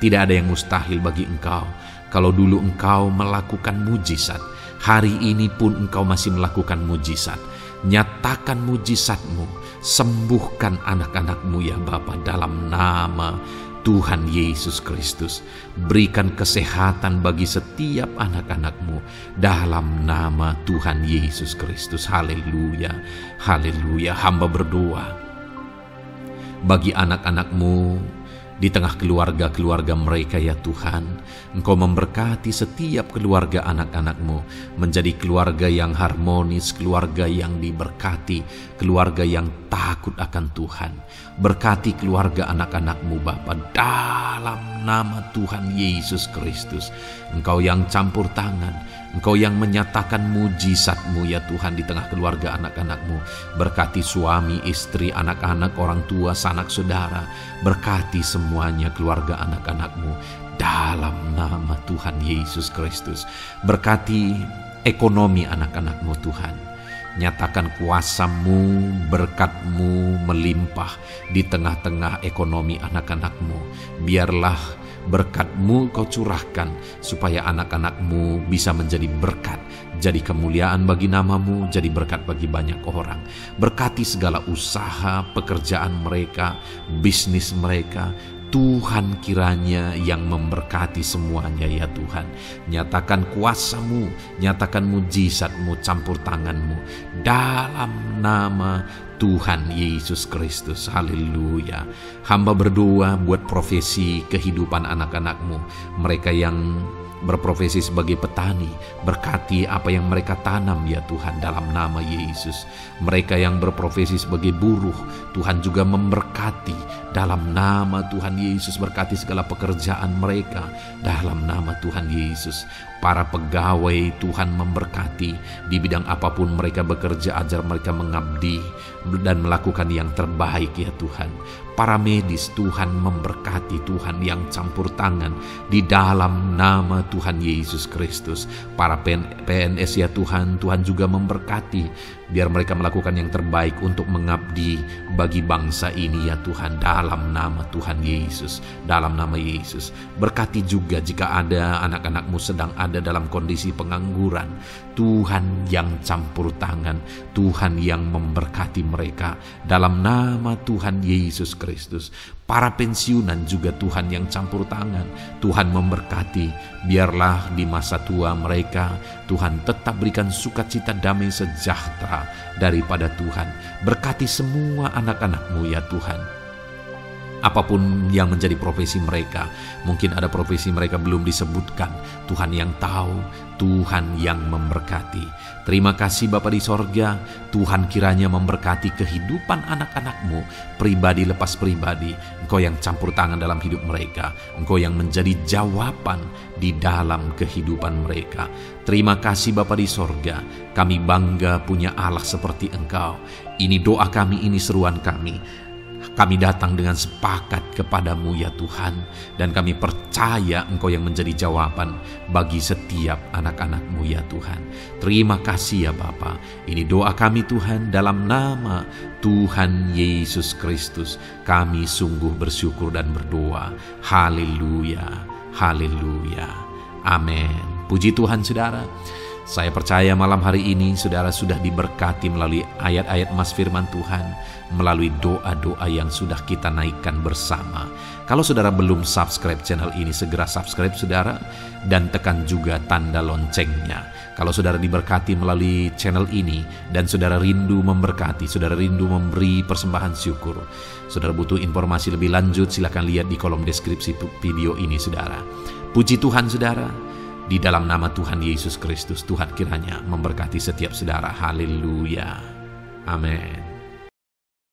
Tidak ada yang mustahil bagi Engkau. Kalau dulu Engkau melakukan mujizat, hari ini pun Engkau masih melakukan mujizat. Nyatakan mujizat-Mu, sembuhkan anak-anak-Mu ya Bapa, dalam nama Tuhan Yesus Kristus. Berikan kesehatan bagi setiap anak-anak-Mu dalam nama Tuhan Yesus Kristus. Haleluya, haleluya. Hamba berdoa bagi anak-anak-Mu di tengah keluarga-keluarga mereka ya Tuhan. Engkau memberkati setiap keluarga anak-anak-Mu menjadi keluarga yang harmonis, keluarga yang diberkati, keluarga yang takut akan Tuhan. Berkati keluarga anak-anak-Mu Bapa dalam nama Tuhan Yesus Kristus. Engkau yang campur tangan, Engkau yang menyatakan mujizat-Mu ya Tuhan di tengah keluarga anak-anak-Mu. Berkati suami, istri, anak-anak, orang tua, sanak saudara. Berkati semuanya keluarga anak-anak-Mu dalam nama Tuhan Yesus Kristus. Berkati ekonomi anak-anak-Mu Tuhan. Nyatakan kuasa-Mu, berkat-Mu melimpah di tengah-tengah ekonomi anak-anak-Mu. Biarlah berkat-Mu Kau curahkan supaya anak-anak-Mu bisa menjadi berkat, jadi kemuliaan bagi nama-Mu, jadi berkat bagi banyak orang. Berkati segala usaha, pekerjaan mereka, bisnis mereka. Tuhan kiranya yang memberkati semuanya ya Tuhan. Nyatakan kuasa-Mu, nyatakan mujizat-Mu, campur tangan-Mu dalam nama Tuhan Yesus Kristus. Haleluya. Hamba berdoa buat profesi kehidupan anak-anak-Mu, mereka yang berprofesi sebagai petani. Berkati apa yang mereka tanam ya Tuhan dalam nama Yesus. Mereka yang berprofesi sebagai buruh, Tuhan juga memberkati dalam nama Tuhan Yesus. Berkati segala pekerjaan mereka dalam nama Tuhan Yesus. para pegawai Tuhan memberkati di bidang apapun mereka bekerja, ajar mereka mengabdi dan melakukan yang terbaik ya Tuhan. Para medis Tuhan memberkati, Tuhan yang campur tangan di dalam nama Tuhan Yesus Kristus. Para PNS ya Tuhan, Tuhan juga memberkati biar mereka melakukan yang terbaik untuk mengabdi bagi bangsa ini ya Tuhan, dalam nama Tuhan Yesus, dalam nama Yesus. Berkati juga jika ada anak-anak-Mu sedang ada dalam kondisi pengangguran, Tuhan yang campur tangan, Tuhan yang memberkati mereka dalam nama Tuhan Yesus Kristus. Para pensiunan juga Tuhan yang campur tangan, Tuhan memberkati, biarlah di masa tua mereka Tuhan tetap berikan sukacita, damai sejahtera daripada Tuhan. Berkati semua anak-anak-Mu ya Tuhan, apapun yang menjadi profesi mereka. Mungkin ada profesi mereka belum disebutkan, Tuhan yang tahu, Tuhan yang memberkati. Terima kasih Bapa di sorga, Tuhan kiranya memberkati kehidupan anak-anak-Mu, pribadi lepas pribadi. Engkau yang campur tangan dalam hidup mereka, Engkau yang menjadi jawaban di dalam kehidupan mereka. Terima kasih Bapa di sorga, kami bangga punya Allah seperti Engkau. Ini doa kami, ini seruan kami. Kami datang dengan sepakat kepadamu ya Tuhan, dan kami percaya Engkau yang menjadi jawaban bagi setiap anak-anak-Mu ya Tuhan. Terima kasih ya Bapa. Ini doa kami Tuhan, dalam nama Tuhan Yesus Kristus. Kami sungguh bersyukur dan berdoa. Haleluya, haleluya, amin. Puji Tuhan saudara. Saya percaya malam hari ini saudara sudah diberkati melalui ayat-ayat Mas firman Tuhan, melalui doa-doa yang sudah kita naikkan bersama. Kalau saudara belum subscribe channel ini, segera subscribe saudara, dan tekan juga tanda loncengnya. Kalau saudara diberkati melalui channel ini dan saudara rindu memberkati, saudara rindu memberi persembahan syukur, saudara butuh informasi lebih lanjut, silakan lihat di kolom deskripsi video ini saudara. Puji Tuhan saudara. Di dalam nama Tuhan Yesus Kristus, Tuhan kiranya memberkati setiap saudara. Haleluya. Amin.